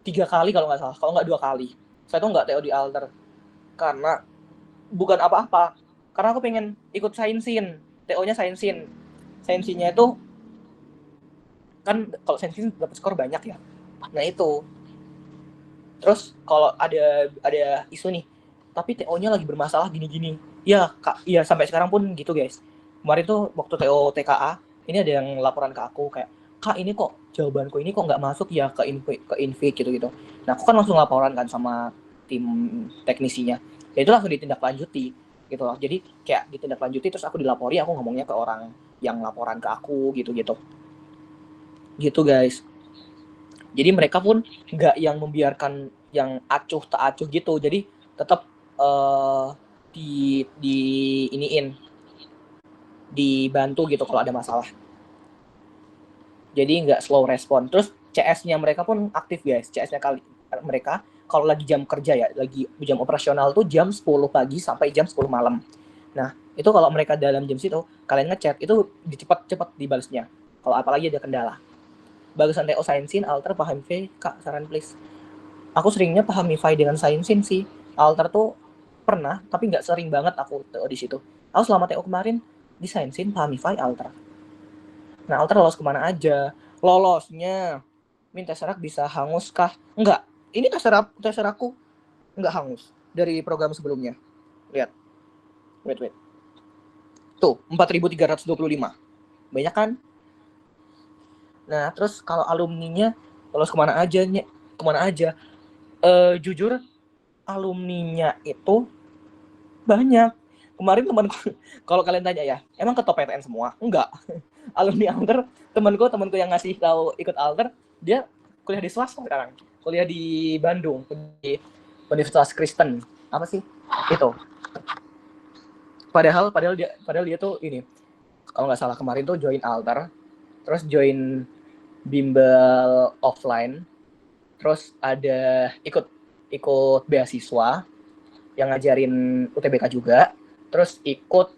3 kali kalau nggak salah, kalau nggak 2 kali. Saya tuh nggak TO di Alter karena bukan apa-apa, karena aku pengen ikut Sainsin. TO-nya Sainsinnya itu kan kalau Sainsin dapat skor banyak ya. Nah itu. Terus kalau ada isu nih, tapi TO-nya lagi bermasalah gini-gini. Ya, Kak, iya sampai sekarang pun gitu, guys. Kemarin tuh waktu TO TKA, ini ada yang laporan ke aku kayak, "Kak, ini kok jawabanku ini kok nggak masuk ya ke Invik gitu." Nah, aku kan langsung laporan kan sama tim teknisinya. Ya itu langsung ditindaklanjuti gitu loh. Jadi kayak ditindaklanjuti, terus aku dilapori, aku ngomongnya ke orang yang laporan ke aku gitu. Gitu, guys. Jadi mereka pun nggak yang membiarkan yang acuh tak acuh gitu. Jadi tetap dibantu gitu kalau ada masalah. Jadi nggak slow respon. Terus CS-nya mereka pun aktif guys. CS-nya mereka kalau lagi jam kerja ya, lagi jam operasional tuh jam 10 pagi sampai jam 10 malam. Nah, itu kalau mereka dalam jam situ, kalian ngechat, itu cepet dibalasnya. Kalau apalagi ada kendala. Bagusan TO Sainsin, Alter, Pahami, Kak, saran please. Aku seringnya Pahamify dengan Sainsin sih. Alter tuh pernah, tapi nggak sering banget aku TO di situ. Aku selama TO kemarin, di Sainsin, Pahamify, Alter. Nah, Alter lolos kemana aja? Lolosnya, Min Tesseract bisa hangus kah? Enggak. Ini Tesseractku enggak hangus dari program sebelumnya. Lihat. Wait. Tuh, 4.325. Banyak kan? Nah, terus kalau alumninya lolos kemana aja? Jujur, alumninya itu banyak. Kemarin temanku, kalau kalian tanya ya, emang ketua PTN semua? Enggak. Alumni Alter, temanku yang ngasih tahu ikut Alter, dia kuliah di swasta sekarang. Kuliah di Bandung, di Universitas Kristen. Apa sih? Itu. Padahal dia tuh ini, kalau nggak salah kemarin tuh join Alter, terus join bimbel offline, terus ada ikut beasiswa yang ngajarin UTBK juga, terus ikut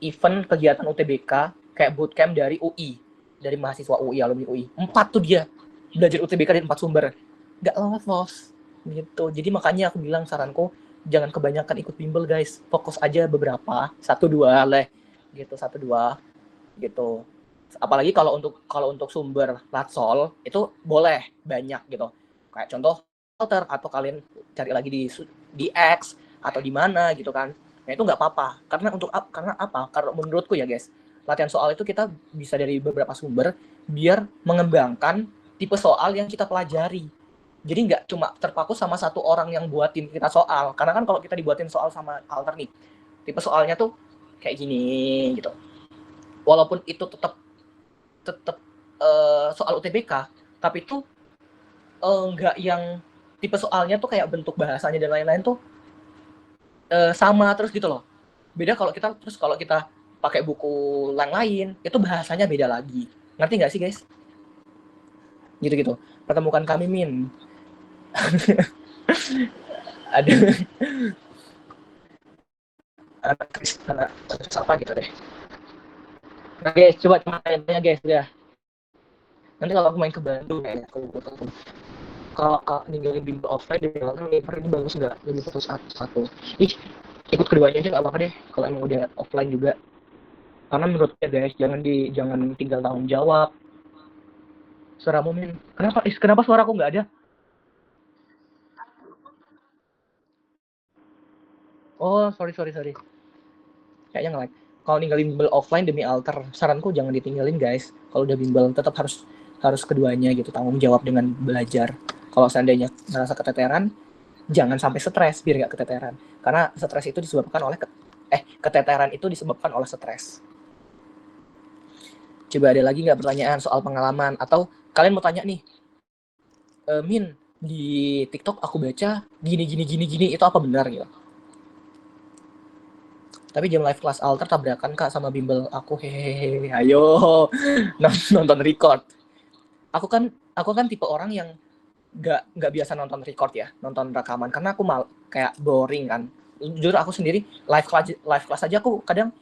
event kegiatan UTBK kayak bootcamp dari UI, dari mahasiswa UI, alumni UI. 4 tuh dia belajar UTBK dari 4 sumber, nggak lolos gitu. Jadi makanya aku bilang saranku jangan kebanyakan ikut bimbel guys, fokus aja beberapa, 1-2 lah gitu, 1-2 gitu. Apalagi kalau untuk sumber Latsol itu boleh banyak gitu, kayak contoh Alter, atau kalian cari lagi di X atau di mana gitu kan. Nah itu nggak apa-apa, karena menurutku ya guys, latihan soal itu kita bisa dari beberapa sumber biar mengembangkan tipe soal yang kita pelajari. Jadi nggak cuma terpaku sama satu orang yang buatin kita soal, karena kan kalau kita dibuatin soal sama Alter nih, tipe soalnya tuh kayak gini gitu, walaupun itu tetap soal UTBK, tapi itu nggak yang tipe soalnya tuh kayak bentuk bahasanya dan lain-lain tuh sama terus gitu loh. Beda kalau kita pakai buku yang lain, itu bahasanya beda lagi. Ngerti nggak sih guys? Gitu. Pertemukan kami Min. Ada anak Kristen apa gitu deh. Nah guys, coba tanya guys ya. Nanti kalau aku main ke Bandung kayaknya kalau ninggalin bimbel offline dari awal ini bagus nggak, lebih foto satu. Ikut keduanya aja nggak apa-apa deh kalau emang udah offline juga. Karena menurutnya guys, jangan tinggal tanggung jawab. Suaramu Min, kenapa suaraku nggak ada? Oh sorry. Kayaknya nge-lag. Kalau ninggalin bimbel offline demi Alter, saranku jangan ditinggalin guys. Kalau udah bimbel tetap harus keduanya gitu, tanggung jawab dengan belajar. Kalau seandainya merasa keteteran, jangan sampai stres biar nggak keteteran. Karena stres itu disebabkan oleh keteteran itu disebabkan oleh stres. Coba ada lagi nggak pertanyaan soal pengalaman, atau kalian mau tanya nih, Min, di TikTok aku baca gini itu apa benar gitu? Tapi jam live kelas Alter tabrakan kak sama bimbel aku, hehehe, ayo nonton record. Aku kan tipe orang yang nggak biasa nonton record ya, nonton rekaman, karena aku kayak boring kan. Jujur aku sendiri live class aja aku kadang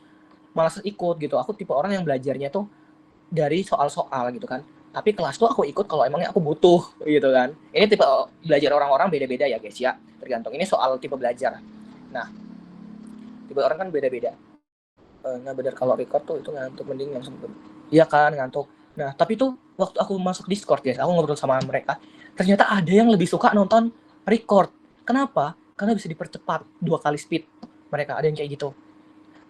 malas ikut gitu. Aku tipe orang yang belajarnya tuh dari soal-soal gitu kan. Tapi kelas tuh aku ikut kalau emangnya aku butuh gitu kan. Ini tipe belajar orang-orang beda-beda ya guys ya, tergantung. Ini soal tipe belajar. Nah, tipe orang kan beda-beda. Nah benar, kalau record tuh itu ngantuk, mending langsung. Iya kan, ngantuk. Nah tapi tuh waktu aku masuk Discord guys, aku ngobrol sama mereka, ternyata ada yang lebih suka nonton record. Kenapa? Karena bisa dipercepat 2 kali speed. Mereka ada yang kayak gitu.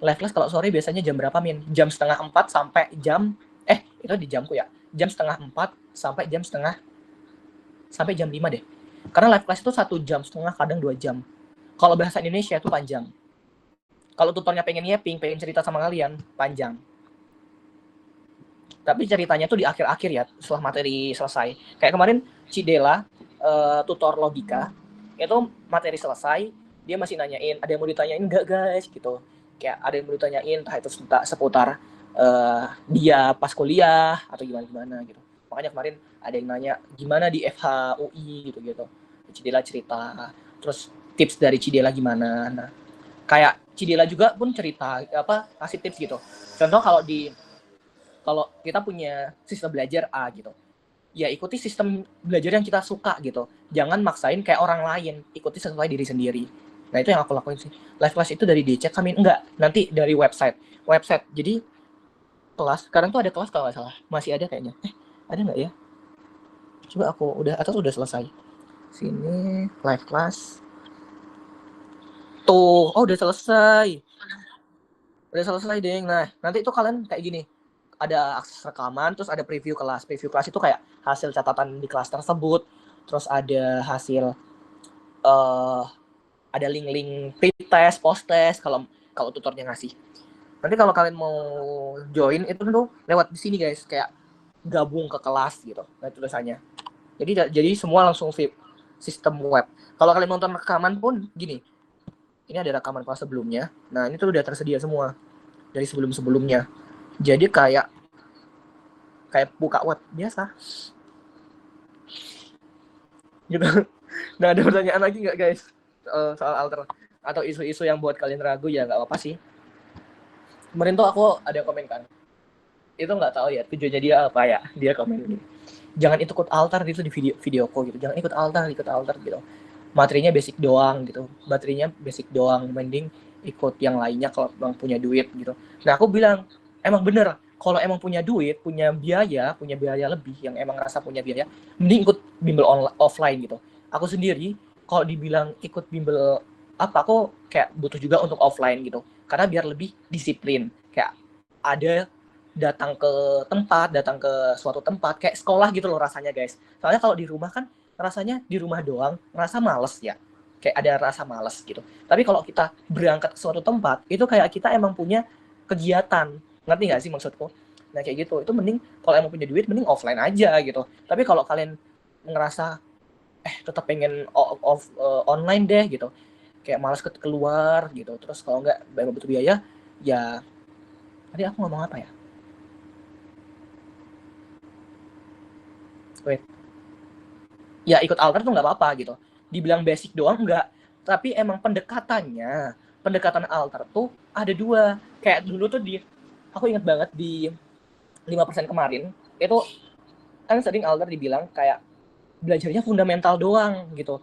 Live class kalau sore biasanya jam berapa Min? Jam 3:30 sampai jam itu di jamku ya. Jam 3:30 sampai jam 5 deh. Karena live class itu 1,5 jam, kadang 2 jam. Kalau bahasa Indonesia itu panjang. Kalau tutornya pengen cerita sama kalian, panjang. Tapi ceritanya tuh di akhir-akhir ya, setelah materi selesai. Kayak kemarin Cidela, tutor logika, itu materi selesai, dia masih nanyain, ada yang mau ditanyain nggak guys gitu. Kayak ada yang mau ditanyain, entah itu seputar dia pas kuliah atau gimana gitu. Makanya kemarin ada yang nanya gimana di FHUI gitu-gitu. Cidela cerita, terus tips dari Cidela gimana. Nah, kayak Cidela juga pun cerita kasih tips gitu. Contoh kalau kita punya sistem belajar A gitu, ya ikuti sistem belajar yang kita suka gitu. Jangan maksain kayak orang lain, ikuti sesuai diri sendiri. Nah itu yang aku lakuin sih. Live class itu dari DC kami enggak, nanti dari website. Jadi kelas sekarang tuh ada kelas kalau nggak salah, masih ada kayaknya. Ada nggak ya? Coba aku udah selesai. Sini live class. Tuh, udah selesai. Udah selesai, Deng. Nah, nanti itu kalian kayak gini. Ada akses rekaman, terus ada preview kelas. Preview kelas itu kayak hasil catatan di kelas tersebut. Terus ada hasil ada link-link pretest, post-test kalau tutornya ngasih. Nanti kalau kalian mau join itu tuh lewat di sini guys, kayak gabung ke kelas gitu. Nah, tulisannya. Jadi semua langsung VIP sistem web. Kalau kalian nonton rekaman pun gini. Ini ada rekaman kelas sebelumnya. Nah, ini tuh udah tersedia semua dari sebelum-sebelumnya. Jadi kayak buka web biasa. Gitu. Nah, ada pertanyaan lagi nggak guys? Soal alter atau isu-isu yang buat kalian ragu ya nggak apa-apa sih. Kemarin tuh aku ada komen kan. Itu nggak tahu ya tujuannya dia apa ya. Dia komen gini. Jangan ikut altar gitu di videoku gitu. Jangan ikut altar gitu. Materinya basic doang gitu. Baterainya basic doang. Mending ikut yang lainnya kalau emang punya duit gitu. Nah, aku bilang, emang bener. Kalau emang punya duit, punya biaya lebih, yang emang rasa punya biaya, mending ikut bimbel offline gitu. Aku sendiri, kalau dibilang ikut bimbel aku kayak butuh juga untuk offline gitu. Karena biar lebih disiplin. Kayak ada datang ke suatu tempat, kayak sekolah gitu loh rasanya guys. Soalnya kalau di rumah kan rasanya di rumah doang, ngerasa males ya. Kayak ada rasa males gitu. Tapi kalau kita berangkat ke suatu tempat, itu kayak kita emang punya kegiatan. Ngerti nggak sih maksudku? Nah kayak gitu. Itu mending kalau emang punya duit, mending offline aja gitu. Tapi kalau kalian ngerasa tetap pengen online deh gitu. Kayak malas keluar gitu. Terus kalau nggak butuh biaya, ya tadi aku ngomong apa ya? Wait. Ya ikut altar tuh nggak apa-apa gitu. Dibilang basic doang enggak, tapi emang pendekatan altar tuh ada dua. Kayak dulu tuh aku ingat banget di 5% kemarin itu kan sering altar dibilang kayak belajarnya fundamental doang gitu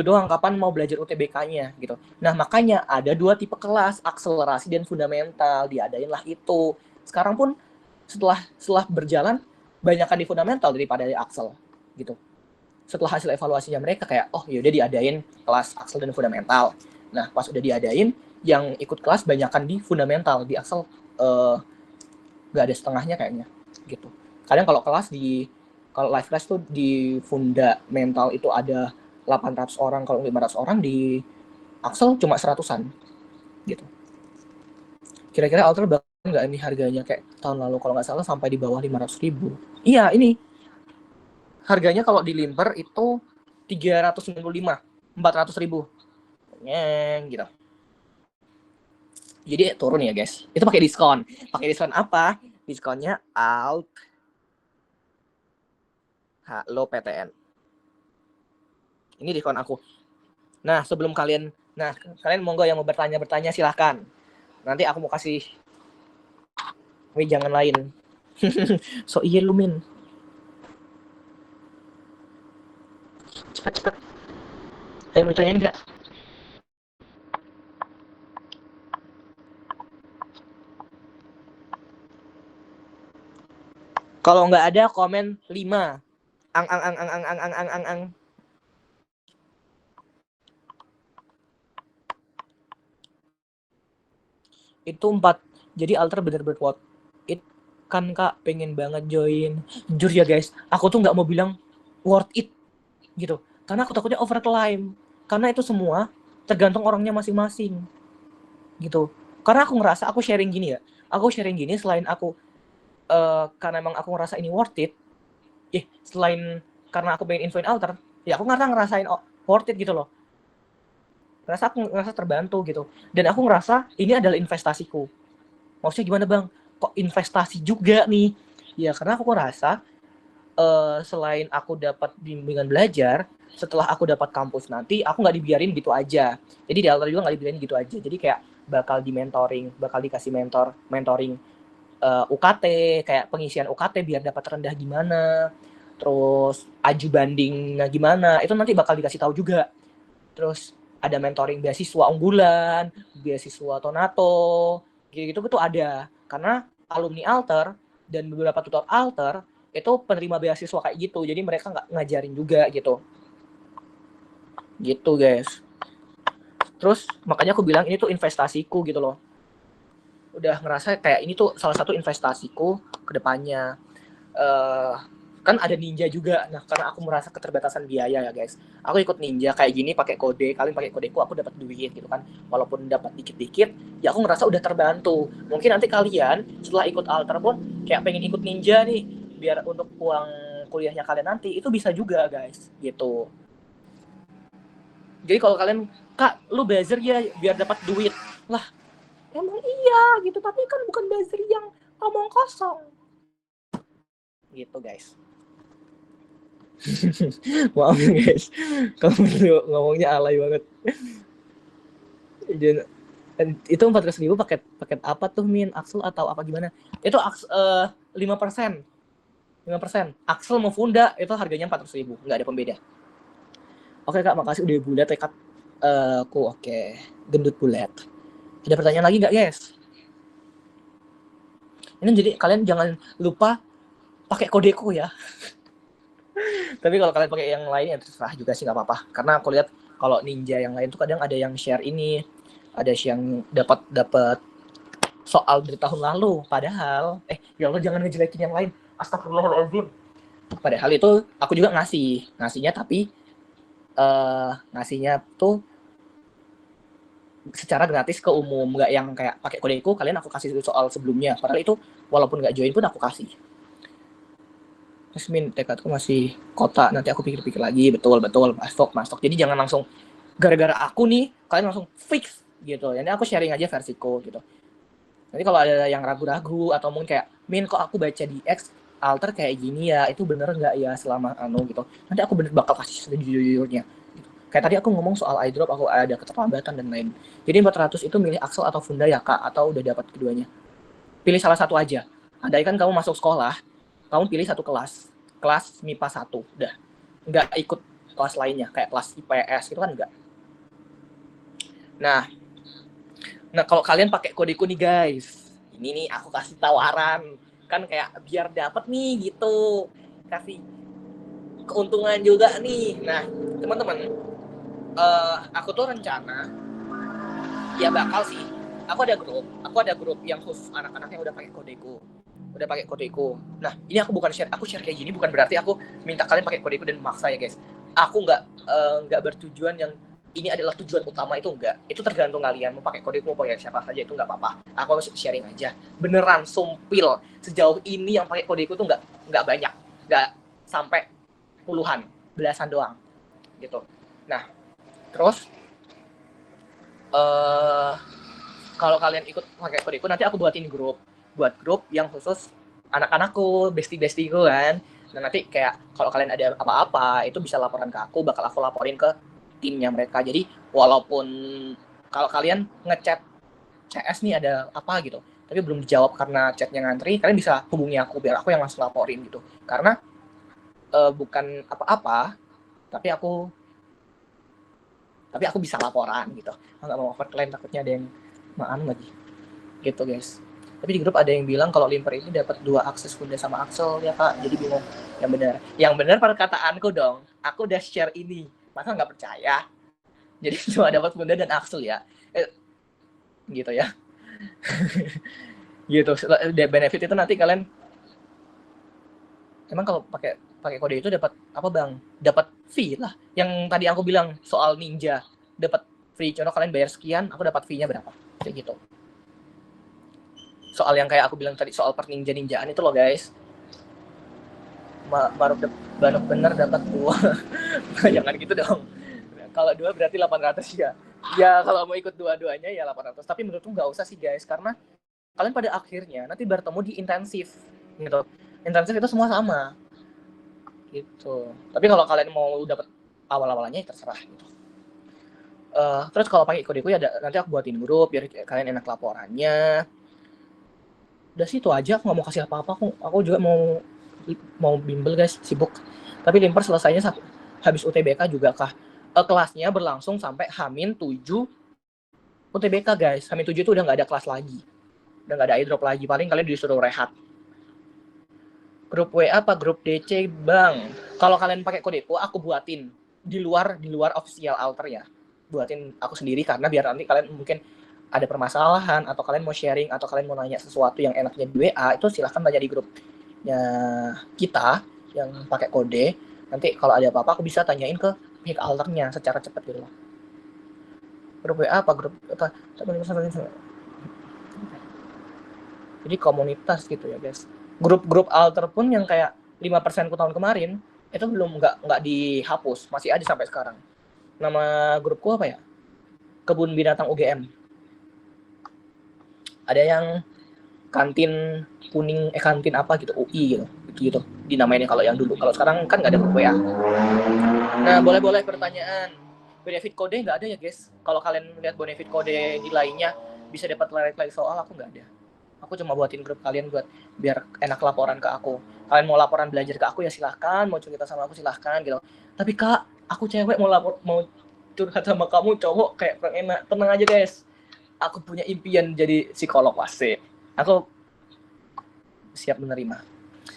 doang, kapan mau belajar UTBK-nya gitu. Nah makanya ada dua tipe kelas, akselerasi dan fundamental, diadain lah itu. Sekarang pun setelah berjalan banyakkan di fundamental daripada di aksel gitu. Setelah hasil evaluasinya mereka kayak yaudah diadain kelas aksel dan fundamental. Nah pas udah diadain, yang ikut kelas banyakan di fundamental, di aksel nggak ada setengahnya kayaknya gitu. Kadang kalau live class tuh di fundamental itu ada 800 orang, kalau 500 orang di aksel cuma 100-an gitu. Kira-kira alter bakal nggak ini harganya kayak tahun lalu kalau nggak salah sampai di bawah 500.000. Iya ini harganya kalau di Limper itu 395, 400.000. Gitu. Jadi turun ya guys. Itu pakai diskon. Pakai diskon apa? Diskonnya alt. Halo PTN. Ini diskon aku. Nah sebelum kalian monggo yang mau bertanya silahkan. Nanti aku mau kasih jangan lain. So iya lu Min. Cepat. Ayo bertanya enggak? Kalau nggak ada komen 5. Ang. Itu 4. Jadi alter bener-bener worth it kan Kak, pengen banget join. Jujur ya guys, aku tuh nggak mau bilang worth it gitu. Karena aku takutnya overclaim. Karena itu semua tergantung orangnya masing-masing. Gitu. Karena aku ngerasa aku sharing gini selain aku karena emang aku ngerasa ini worth it. Selain karena aku pengen infoin alter, ya aku ngerasain worth it gitu loh. Aku ngerasa terbantu gitu. Dan aku ngerasa ini adalah investasiku. Maksudnya gimana Bang? Kok investasi juga nih? Ya karena aku ngerasa selain aku dapat bimbingan belajar, setelah aku dapat kampus nanti, aku nggak dibiarin gitu aja. Jadi di Alter juga nggak dibiarin gitu aja. Jadi kayak bakal dikasih mentoring UKT, kayak pengisian UKT biar dapat rendah gimana, terus aju bandingnya gimana, itu nanti bakal dikasih tahu juga. Terus ada mentoring beasiswa unggulan, beasiswa Tonato, gitu tuh ada. Karena alumni Alter dan beberapa tutor Alter itu penerima beasiswa kayak gitu, jadi mereka nggak ngajarin juga gitu guys. Terus makanya aku bilang ini tuh investasiku gitu loh, udah ngerasa kayak ini tuh salah satu investasiku ke depannya. Kan ada Ninja juga, nah karena aku merasa keterbatasan biaya ya guys, aku ikut Ninja kayak gini pakai kode, kalian pakai kodeku, aku dapat duit gitu kan, walaupun dapat dikit-dikit ya aku ngerasa udah terbantu. Mungkin nanti kalian setelah ikut Alter pun kayak pengen ikut Ninja nih biar untuk uang kuliahnya kalian nanti, itu bisa juga guys gitu. Jadi kalau kalian, kak lu buzzer ya biar dapat duit, lah emang iya gitu, tapi kan bukan buzzer yang omong kosong gitu guys. Maaf ya guys, kamu ngomongnya alay banget. Itu 400.000 paket apa tuh, Min? Axel atau apa gimana? Itu 5%. Axel mau Funda itu harganya 400.000, nggak ada pembeda. Oke kak, makasih udah bulat tekad ku. Oke, gendut bulat. Ada pertanyaan lagi nggak guys? Ini jadi kalian jangan lupa pakai kodeku ya. Tapi kalau kalian pakai yang lain ya terserah juga sih, nggak apa-apa. Karena aku lihat kalau Ninja yang lain tuh kadang ada yang share ini, ada yang dapat soal dari tahun lalu. Padahal ya Allah, jangan ngejelekin yang lain. Astagfirullahaladzim. Padahal itu aku juga ngasihnya, tapi ngasihnya tuh secara gratis ke umum, nggak yang kayak pakai kodeku kalian aku kasih soal sebelumnya. Padahal itu walaupun nggak join pun aku kasih. Min, tekadku masih kota, nanti aku pikir-pikir lagi. Betul, masuk. Jadi jangan langsung gara-gara aku nih kalian langsung fix gitu. Jadi aku sharing aja versiku gitu. Nanti kalau ada yang ragu-ragu atau mungkin kayak, Min kok aku baca di X Alter kayak gini ya, itu bener nggak ya selama gitu. Nanti aku bener bakal kasih sejujurnya. Gitu. Kayak tadi aku ngomong soal iDrop, aku ada keterlambatan dan lain. Jadi 400 itu milih Axel atau Funda ya kak, atau udah dapat keduanya? Pilih salah satu aja. Andai kan kamu masuk sekolah, kamu pilih satu kelas MIPA 1, udah. Nggak ikut kelas lainnya, kayak kelas IPS gitu kan enggak. Nah kalau kalian pakai kodeku nih guys, ini nih aku kasih tawaran, kan kayak biar dapat nih gitu, kasih keuntungan juga nih. Nah teman-teman, aku tuh rencana ya bakal sih, aku ada grup yang khusus anak-anak yang udah pakai kodeku. Nah ini aku share kayak gini bukan berarti aku minta kalian pakai kodeku dan memaksa ya guys. Aku nggak bertujuan yang ini adalah tujuan utama, itu enggak. Itu tergantung kalian mau pakai kodeku mau pakai siapa saja, itu nggak apa-apa. Aku sharing aja. Beneran sumpil, sejauh ini yang pakai kodeku tuh nggak banyak, nggak sampai puluhan, belasan doang gitu. Nah terus kalau kalian ikut pakai kodeku, nanti aku buat grup yang khusus anak-anakku, bestie-bestieku kan. Nah nanti kayak kalau kalian ada apa-apa itu bisa laporan ke aku, bakal aku laporin ke timnya mereka. Jadi walaupun kalau kalian ngechat CS nih ada apa gitu, tapi belum dijawab karena chatnya ngantri, kalian bisa hubungi aku biar aku yang langsung laporin gitu. Karena bukan apa-apa, tapi aku bisa laporan gitu. Nggak mau overclaim, takutnya ada yang maaf lagi gitu guys. Tapi di grup ada yang bilang kalau Limper ini dapat 2 akses Funda sama Axel ya kak, jadi bingung. Yang benar perkataanku dong, aku udah share ini, masa nggak percaya? Jadi cuma dapat Funda dan Axel ya, gitu ya. Gitu. Benefit itu nanti kalian emang kalau pakai kode itu dapat apa bang? Dapat fee lah. Yang tadi aku bilang soal Ninja, dapat free. Contoh kalian bayar sekian, aku dapat fee-nya berapa? Kayak gitu. Soal yang kayak aku bilang tadi soal per ninjaan itu loh guys. Baru bener dapat 2. Jangan gitu dong. Kalau 2 berarti 800 ya. Ya kalau mau ikut dua-duanya ya 800. Tapi menurutku nggak usah sih guys, karena kalian pada akhirnya nanti bertemu di intensif gitu. Intensif itu semua sama. gitu. Tapi kalau kalian mau dapat awal-awalnya ya terserah gitu. Terus kalau pakai Iko Deku ya nanti aku buatin grup biar kalian enak laporannya. Udah sih itu aja, aku nggak mau kasih apa-apa. Aku juga mau bimbel guys, sibuk. Tapi Limper selesainya habis UTBK juga kah? Kelasnya berlangsung sampai H-7 UTBK guys. H-7 itu udah nggak ada kelas lagi, udah nggak ada airdrop lagi. Paling kalian disuruh rehat. Grup WA apa grup DC bang? Kalau kalian pakai Kodeku, aku buatin di luar official alter ya. Buatin aku sendiri karena biar nanti kalian mungkin ada permasalahan atau kalian mau sharing atau kalian mau nanya sesuatu yang enaknya di WA, itu silahkan tanya di grupnya kita yang pakai kode. Nanti kalau ada apa-apa aku bisa tanyain ke pihak alternya secara cepat gitu loh. Grup WA apa grup apa? Jadi komunitas gitu ya guys. Grup-grup alter pun yang kayak 5% tahun kemarin itu belum nggak dihapus, masih ada sampai sekarang. Nama grupku apa ya? Kebun Binatang UGM. Ada yang kantin kuning, kantin apa gitu, UI gitu dinamainnya kalau yang dulu. Kalau sekarang kan nggak ada grup WA. Nah, boleh pertanyaan. Benefit kode nggak ada ya guys. Kalau kalian lihat benefit kode nilainya bisa dapat like soal, aku nggak ada. Aku cuma buatin grup kalian buat biar enak laporan ke aku. Kalian mau laporan belajar ke aku ya silahkan, mau cerita sama aku silahkan gitu. Tapi kak, aku cewek mau curhat sama kamu cowok kayak enak. Tenang aja guys. Aku punya impian jadi psikolog wase. Aku siap menerima.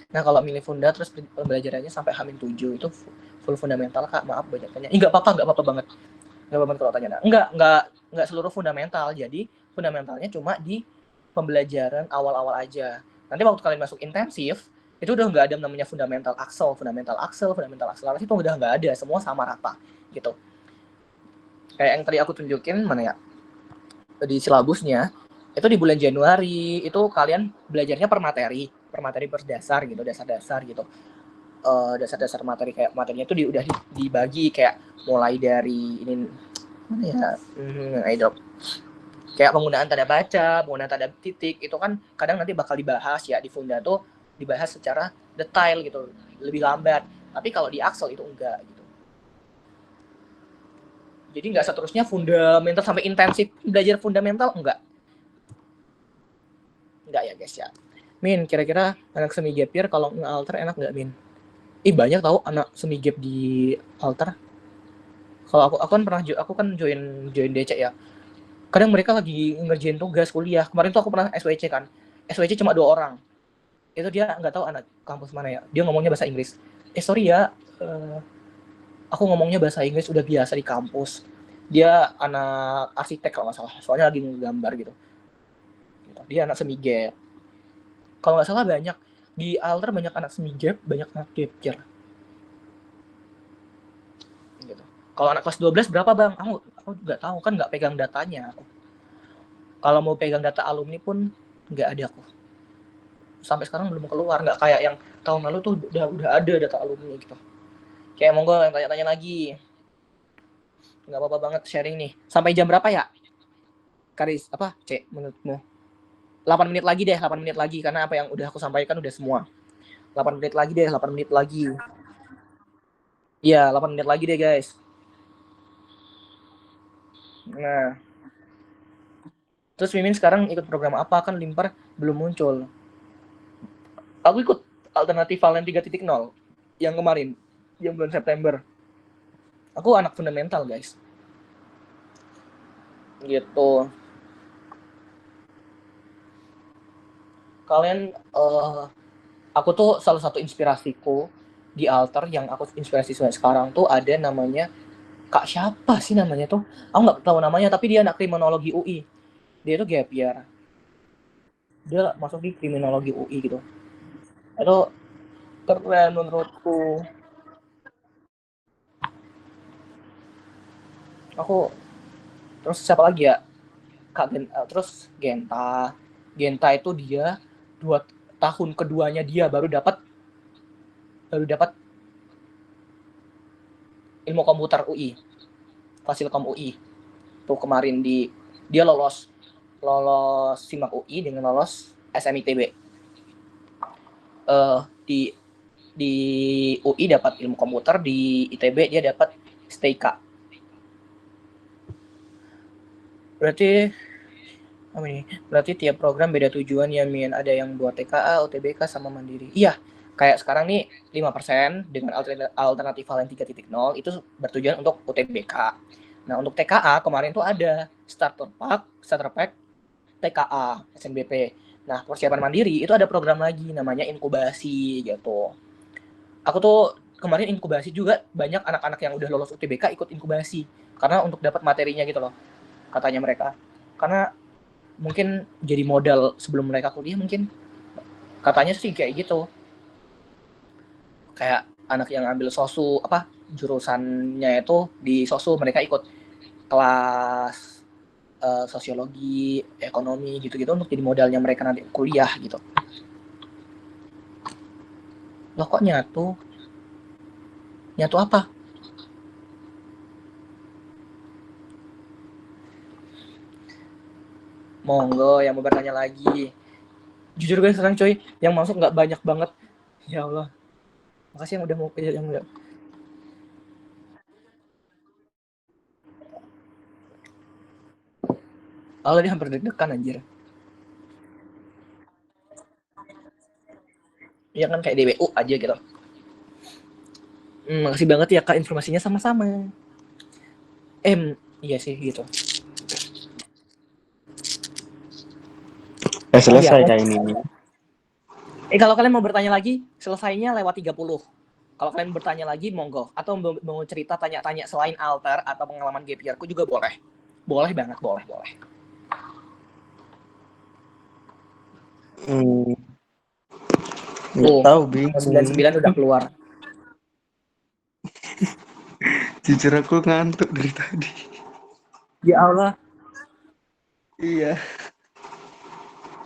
Nah kalau milih Funda terus pembelajarannya sampai H-7 itu full fundamental kak, maaf banyak tanya. Enggak apa-apa banget. Enggak apa-apa kalau tanya. Enggak seluruh fundamental. Jadi fundamentalnya cuma di pembelajaran awal-awal aja. Nanti waktu kalian masuk intensif, itu udah nggak ada namanya fundamental axel, akselerasi itu udah nggak ada, semua sama rata gitu. Kayak yang tadi aku tunjukin mana ya di silabusnya, itu di bulan Januari itu kalian belajarnya per materi berdasar gitu, dasar-dasar gitu. Dasar-dasar materi kayak materinya itu udah dibagi kayak mulai dari ini mana ya airdrop kayak penggunaan tanda baca, penggunaan tanda titik itu kan kadang nanti bakal dibahas ya di Funda tuh dibahas secara detail gitu, lebih lambat. Tapi kalau di Axel itu enggak gitu. Jadi enggak seterusnya fundamental sampai intensif belajar fundamental enggak. Enggak ya guys ya. Min, kira-kira anak semi gap year kalau nge-alter enak enggak Min? Banyak tahu anak semi gap di alter. Kalau aku kan join DC ya. Kadang mereka lagi ngerjain tugas kuliah. Kemarin tuh aku pernah SWC kan. SWC cuma 2 orang. Itu dia nggak tahu anak kampus mana ya. Dia ngomongnya bahasa Inggris. Sorry ya, aku ngomongnya bahasa Inggris udah biasa di kampus. Dia anak arsitek kalau nggak salah. Soalnya lagi ngegambar gitu. Dia anak semi gap. Kalau nggak salah banyak. Di alter banyak anak semi gap, banyak anak gap year. Gitu. Kalau anak kelas 12 berapa bang? Aku nggak tahu kan nggak pegang datanya aku. Kalau mau pegang data alumni pun nggak ada aku. Sampai sekarang belum keluar, nggak kayak yang tahun lalu tuh udah ada data alumni gitu. Kayak monggo yang tanya-tanya lagi. Nggak apa-apa banget sharing nih. Sampai jam berapa ya? Karis, apa? Cek menurutmu? 8 menit lagi deh, 8 menit lagi. Karena apa yang udah aku sampaikan udah semua. 8 menit lagi deh, 8 menit lagi. Iya, 8 menit lagi deh guys. Nah. Terus Mimin sekarang ikut program apa? Kan Limper belum muncul. Aku ikut alternatif Valen 3.0 yang kemarin, yang bulan September. Aku anak fundamental guys. Gitu. Kalian, aku tuh salah satu inspirasiku di alter yang aku inspirasi sekarang tuh ada namanya Kak siapa sih namanya tuh? Aku nggak tahu namanya tapi dia anak kriminologi UI. Dia tuh gap year. Dia masuk di kriminologi UI gitu. Itu keren menurutku. Aku terus siapa lagi ya? Terus Genta itu dia 2 tahun keduanya dia baru dapat ilmu komputer UI, Fasilkom UI. Tuh kemarin dia lolos SIMAK UI dengan lolos SMITB. di UI dapat ilmu komputer, di ITB dia dapat STIK. Berarti tiap program beda tujuan ya, Min. Ada yang buat TKA, UTBK, sama mandiri. Iya, kayak sekarang nih 5% dengan alternatif Valen 3.0 itu bertujuan untuk UTBK. Nah, untuk TKA kemarin tuh ada starter pack TKA, SNBP. Nah, persiapan mandiri itu ada program lagi namanya inkubasi gitu. Aku tuh kemarin inkubasi juga, banyak anak-anak yang udah lolos UTBK ikut inkubasi karena untuk dapat materinya gitu loh, katanya mereka. Karena mungkin jadi modal sebelum mereka kuliah, mungkin katanya sih kayak gitu. Kayak anak yang ambil sosu jurusannya itu di sosu, mereka ikut kelas sosiologi, ekonomi gitu-gitu untuk jadi modalnya mereka nanti kuliah gitu. Loh kok nyatu apa? Monggo yang mau bertanya lagi. Jujur gue sekarang coy, yang masuk nggak banyak banget. Ya Allah. Makasih yang udah mau yang udah. Allah, dia hampir deg-degan anjir. Iya kan kayak DWU aja gitu. Makasih banget ya Kak, informasinya sama-sama. Iya sih gitu. Selesai kayak ini. Kalau kalian mau bertanya lagi, selesainya lewat 30. Kalau kalian bertanya lagi, monggo. Atau mau cerita, tanya-tanya selain alter atau pengalaman gap year-ku juga boleh. Boleh banget, boleh. Nggak tahu, bingung. 99 udah keluar. Jujur aku ngantuk dari tadi. Ya Allah. Iya.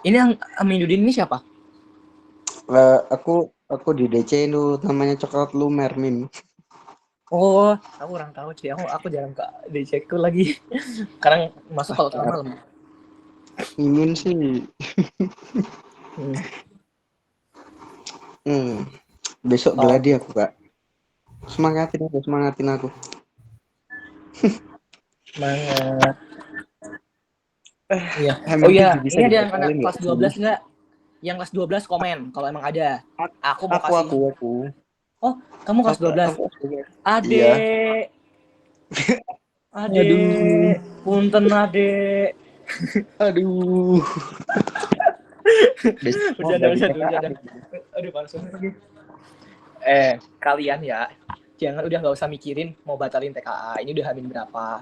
Ini yang Aminuddin ini siapa? Aku di DC itu namanya Coklat Lumer, Min. Oh, aku kurang tahu sih. Aku jarang ke DC-ku lagi. Sekarang masuk kalau tengah malam. Mimin sih. Besok gladi aku, Kak. Semangatin aku. Semangat. Iya. Oh iya, ini ada yang anak kelas 12 enggak? Yang kelas 12 komen kalau emang ada. Aku mau kasih. Aku. Oh, kamu kelas 12. Adek. Adek. Punten adek. Aduh. Bercanda. Aduh, panas banget. Kalian ya, jangan, udah nggak usah mikirin mau batalin TKA. Ini udah hamil berapa,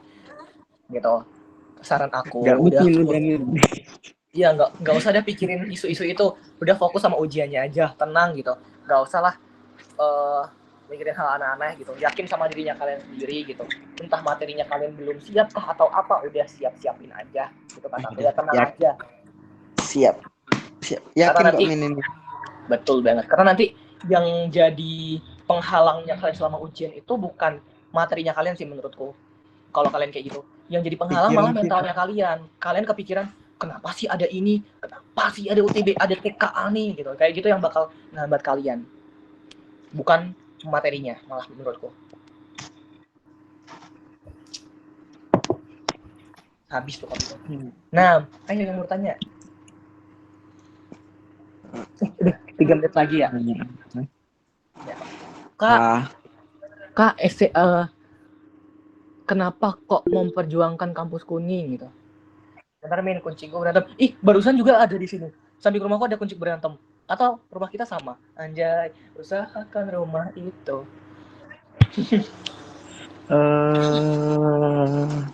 gitu. Saran aku udah nggak usah deh pikirin isu-isu itu. Udah fokus sama ujiannya aja, tenang gitu. Nggak usah lah mikirin hal aneh-aneh gitu. Yakin sama dirinya kalian sendiri gitu. Entah materinya kalian belum siap kah atau apa, udah siapin aja gitu kan. Ya tenang aja. Siap. Yakin kok Min ini. Betul banget. Karena nanti yang jadi penghalangnya kalian selama ujian itu bukan materinya kalian sih menurutku. Kalau kalian kayak gitu, yang jadi penghalang malah mentalnya kalian. Kalian kepikiran, kenapa sih ada ini? Kenapa sih ada UTB, ada TKA nih gitu. Kayak gitu yang bakal ngehambat kalian. Bukan materinya malah menurutku. Habis tuh kamu. Nah, ayo yang mau tanya. Udah 3 menit lagi ya. Kak, kenapa kok memperjuangkan kampus kuning gitu? Bentar Min, kunci gue berantem. Barusan juga ada di sini. Samping rumahku ada kunci berantem. Atau rumah kita sama? Anjay, usahakan rumah itu.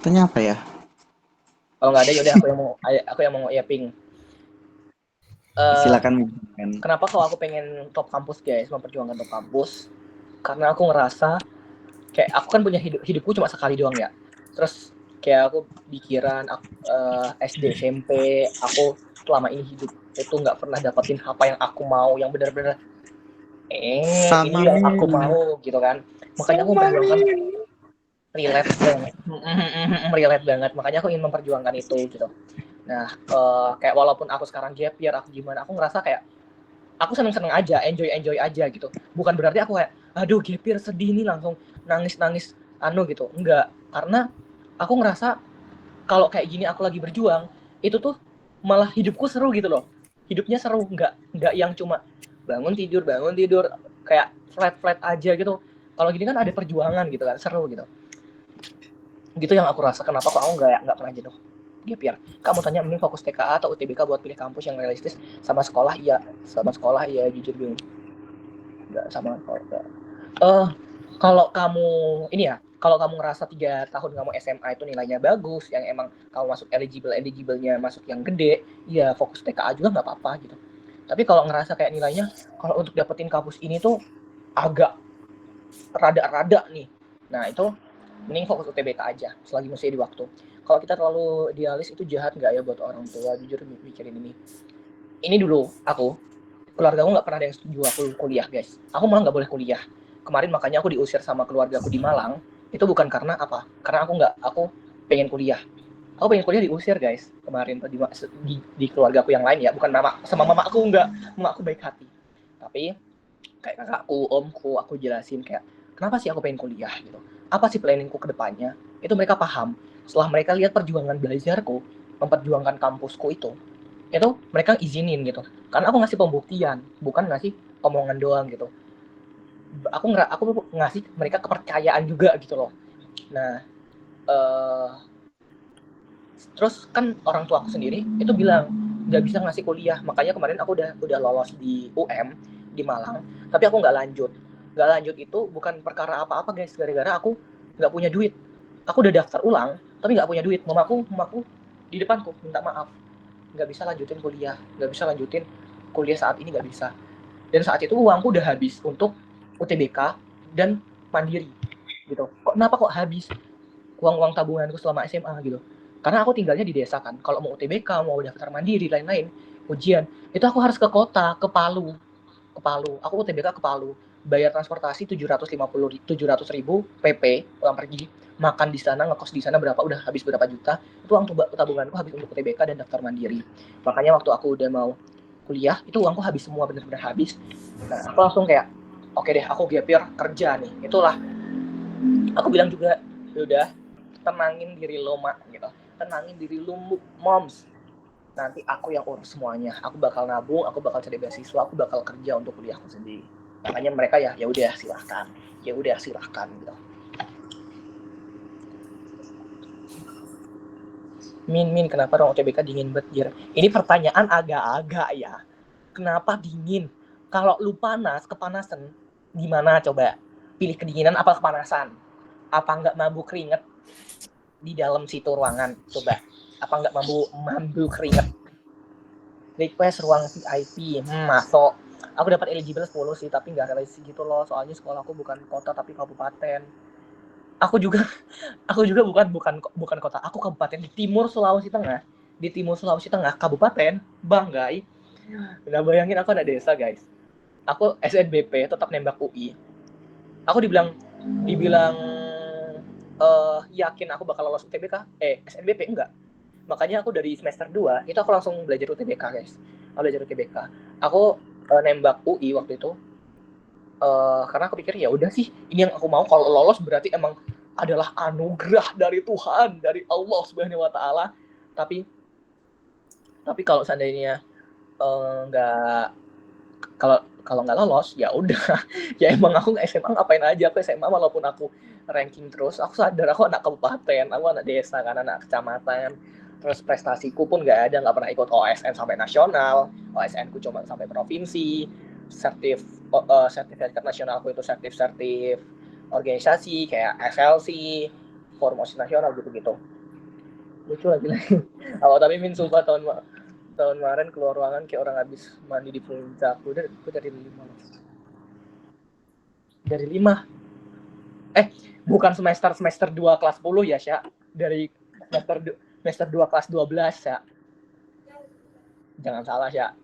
Tanya apa ya? Kalau nggak ada yaudah aku yang mau ping. Silakan. Kenapa kalau aku pengen top kampus guys, memperjuangkan top kampus? Karena aku ngerasa kayak aku kan punya hidupku cuma sekali doang ya. Terus kayak aku pikiran SD SMP aku selama ini hidup itu nggak pernah dapetin apa yang aku mau, yang benar-benar ini yang aku mau gitu kan. Makanya aku memperjuangkan, relate banget. Makanya aku ingin memperjuangkan itu gitu. Nah, kayak walaupun aku sekarang gap year, aku gimana, aku ngerasa kayak aku seneng aja, enjoy aja gitu. Bukan berarti aku kayak aduh gap year sedih nih langsung nangis gitu. Enggak, karena aku ngerasa kalau kayak gini aku lagi berjuang, itu tuh malah hidupku seru gitu loh. Hidupnya seru, enggak yang cuma bangun tidur kayak flat aja gitu. Kalau gini kan ada perjuangan gitu kan, seru gitu. Gitu yang aku rasa kenapa kok aku enggak pernah jenuh gap year. Kamu tanya mending fokus TKA atau UTBK buat pilih kampus yang realistis sama sekolah iya jujur bingung. Enggak sama sekolah. Kalau kamu kalau kamu ngerasa 3 tahun kamu SMA itu nilainya bagus, yang emang kamu masuk eligible-nya masuk yang gede, ya fokus TKA juga nggak apa-apa gitu. Tapi kalau ngerasa kayak nilainya, kalau untuk dapetin kampus ini tuh agak rada-rada nih. Nah itu mending fokus UTBK aja, selagi masih di waktu. Kalau kita terlalu idealis itu jahat nggak ya buat orang tua? Jujur mikirin ini. Ini dulu keluarga aku nggak pernah ada yang setuju aku kuliah guys. Aku malah nggak boleh kuliah. Kemarin makanya aku diusir sama keluarga aku di Malang. Itu bukan karena apa? Karena aku pengen kuliah. Aku pengen kuliah diusir guys. Kemarin tuh di keluarga aku yang lain ya, bukan sama mama aku enggak. Mama aku baik hati. Tapi kayak kakakku, omku, aku jelasin kayak kenapa sih aku pengen kuliah gitu. Apa sih planningku ke depannya? Itu mereka paham. Setelah mereka lihat perjuangan belajarku, memperjuangkan kampusku itu mereka izinin gitu. Karena aku ngasih pembuktian, bukan ngasih omongan doang gitu. Aku ngasih mereka kepercayaan juga gitu loh. Nah, terus kan orang tua aku sendiri itu bilang nggak bisa ngasih kuliah, makanya kemarin aku udah lolos di UM di Malang, tapi aku nggak lanjut itu bukan perkara apa-apa guys, gara-gara aku nggak punya duit. Aku udah daftar ulang tapi nggak punya duit. Mamaku di depanku minta maaf, nggak bisa lanjutin kuliah saat ini, nggak bisa. Dan saat itu uangku udah habis untuk UTBK dan mandiri gitu. Kenapa kok habis uang tabunganku selama SMA gitu? Karena aku tinggalnya di desa kan. Kalau mau UTBK, mau daftar mandiri, lain-lain, ujian, itu aku harus ke kota, ke Palu. Aku UTBK ke Palu. Bayar transportasi 700.000 PP pulang pergi. Makan di sana, ngekos di sana udah habis berapa juta. Itu uang tabunganku habis untuk UTBK dan daftar mandiri. Makanya waktu aku udah mau kuliah, itu uangku habis semua, benar-benar habis. Nah, aku langsung kayak, oke deh, aku gap year kerja nih. Itulah. Aku bilang juga, udah tenangin diri lo, Mak, gitu. Tenangin diri lu, moms. Nanti aku yang urus semuanya. Aku bakal nabung, aku bakal cari beasiswa, aku bakal kerja untuk kuliahku sendiri. Makanya mereka ya udah silahkan gitu. Min, kenapa ruang UTBK dingin banget? Ini pertanyaan agak-agak ya. Kenapa dingin? Kalau lu kepanasan, gimana coba? Pilih kedinginan apa kepanasan? Apa nggak mabuk keringet di dalam situ ruangan? Coba. Apa nggak mampu keringet? Request ruang VIP, masuk. Aku dapat eligible 10 sih, tapi nggak realistis gitu loh. Soalnya sekolah aku bukan kota tapi kabupaten. Aku juga bukan kota. Aku kabupaten di Timur Sulawesi Tengah. Kabupaten Banggai. Udah bayangin aku anak desa guys. Aku SNBP tetap nembak UI. Aku dibilang yakin aku bakal lolos UTBK. SNBP enggak. Makanya aku dari semester 2 itu aku langsung belajar UTBK guys. Aku nembak UI waktu itu. Karena aku pikir ya udah sih, ini yang aku mau. Kalau lolos berarti emang adalah anugerah dari Tuhan, dari Allah Subhanahu wa taala. Tapi kalau seandainya kalau nggak lolos ya udah. Ya emang aku SMA ngapain aja. Aku SMA walaupun aku ranking terus, aku sadar aku anak kabupaten, aku anak desa kan, anak kecamatan. Terus prestasiku pun nggak pernah ikut OSN sampai nasional. OSN ku cuma sampai provinsi. Sertifikat nasionalku itu sertif organisasi kayak SLC, Forum OSIS Nasional gitu-gitu. Lucu lagi. Tapi Min sumpah tahun kemarin keluar ruangan kayak orang habis mandi di puncak. Udah aku dari 5. Bukan semester 2 kelas 10 ya, Sya. Dari semester 2 kelas 12, Sya. Jangan salah, Sya.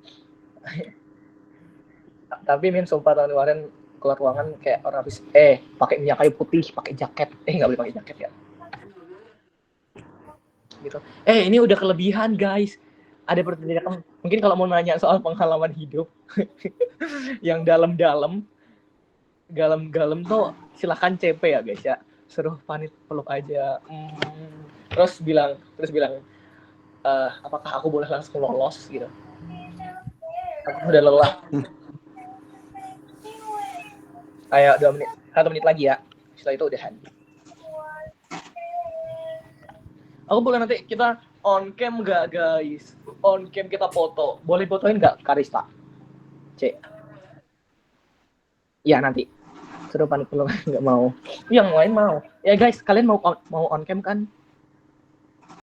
Tapi Min sumpah tahun kemarin keluar ruangan kayak orang habis pakai minyak kayu putih, pakai jaket. Nggak boleh pakai jaket ya. Gitu. Ini udah kelebihan, guys. ada pertanyaan mungkin kalau mau nanya soal pengalaman hidup yang dalam-dalam tuh silakan CP ya guys ya, suruh Panit peluk aja. Terus bilang apakah aku boleh langsung lolos gitu, aku udah lelah. Kayak 1 menit lagi ya, setelah itu udahan. Aku boleh nanti kita on cam nggak guys? On cam kita foto, boleh fotoin nggak Karista? C. Iya nanti. Suruh Panit peluk nggak mau. Yang lain mau. Ya guys, kalian mau on cam kan?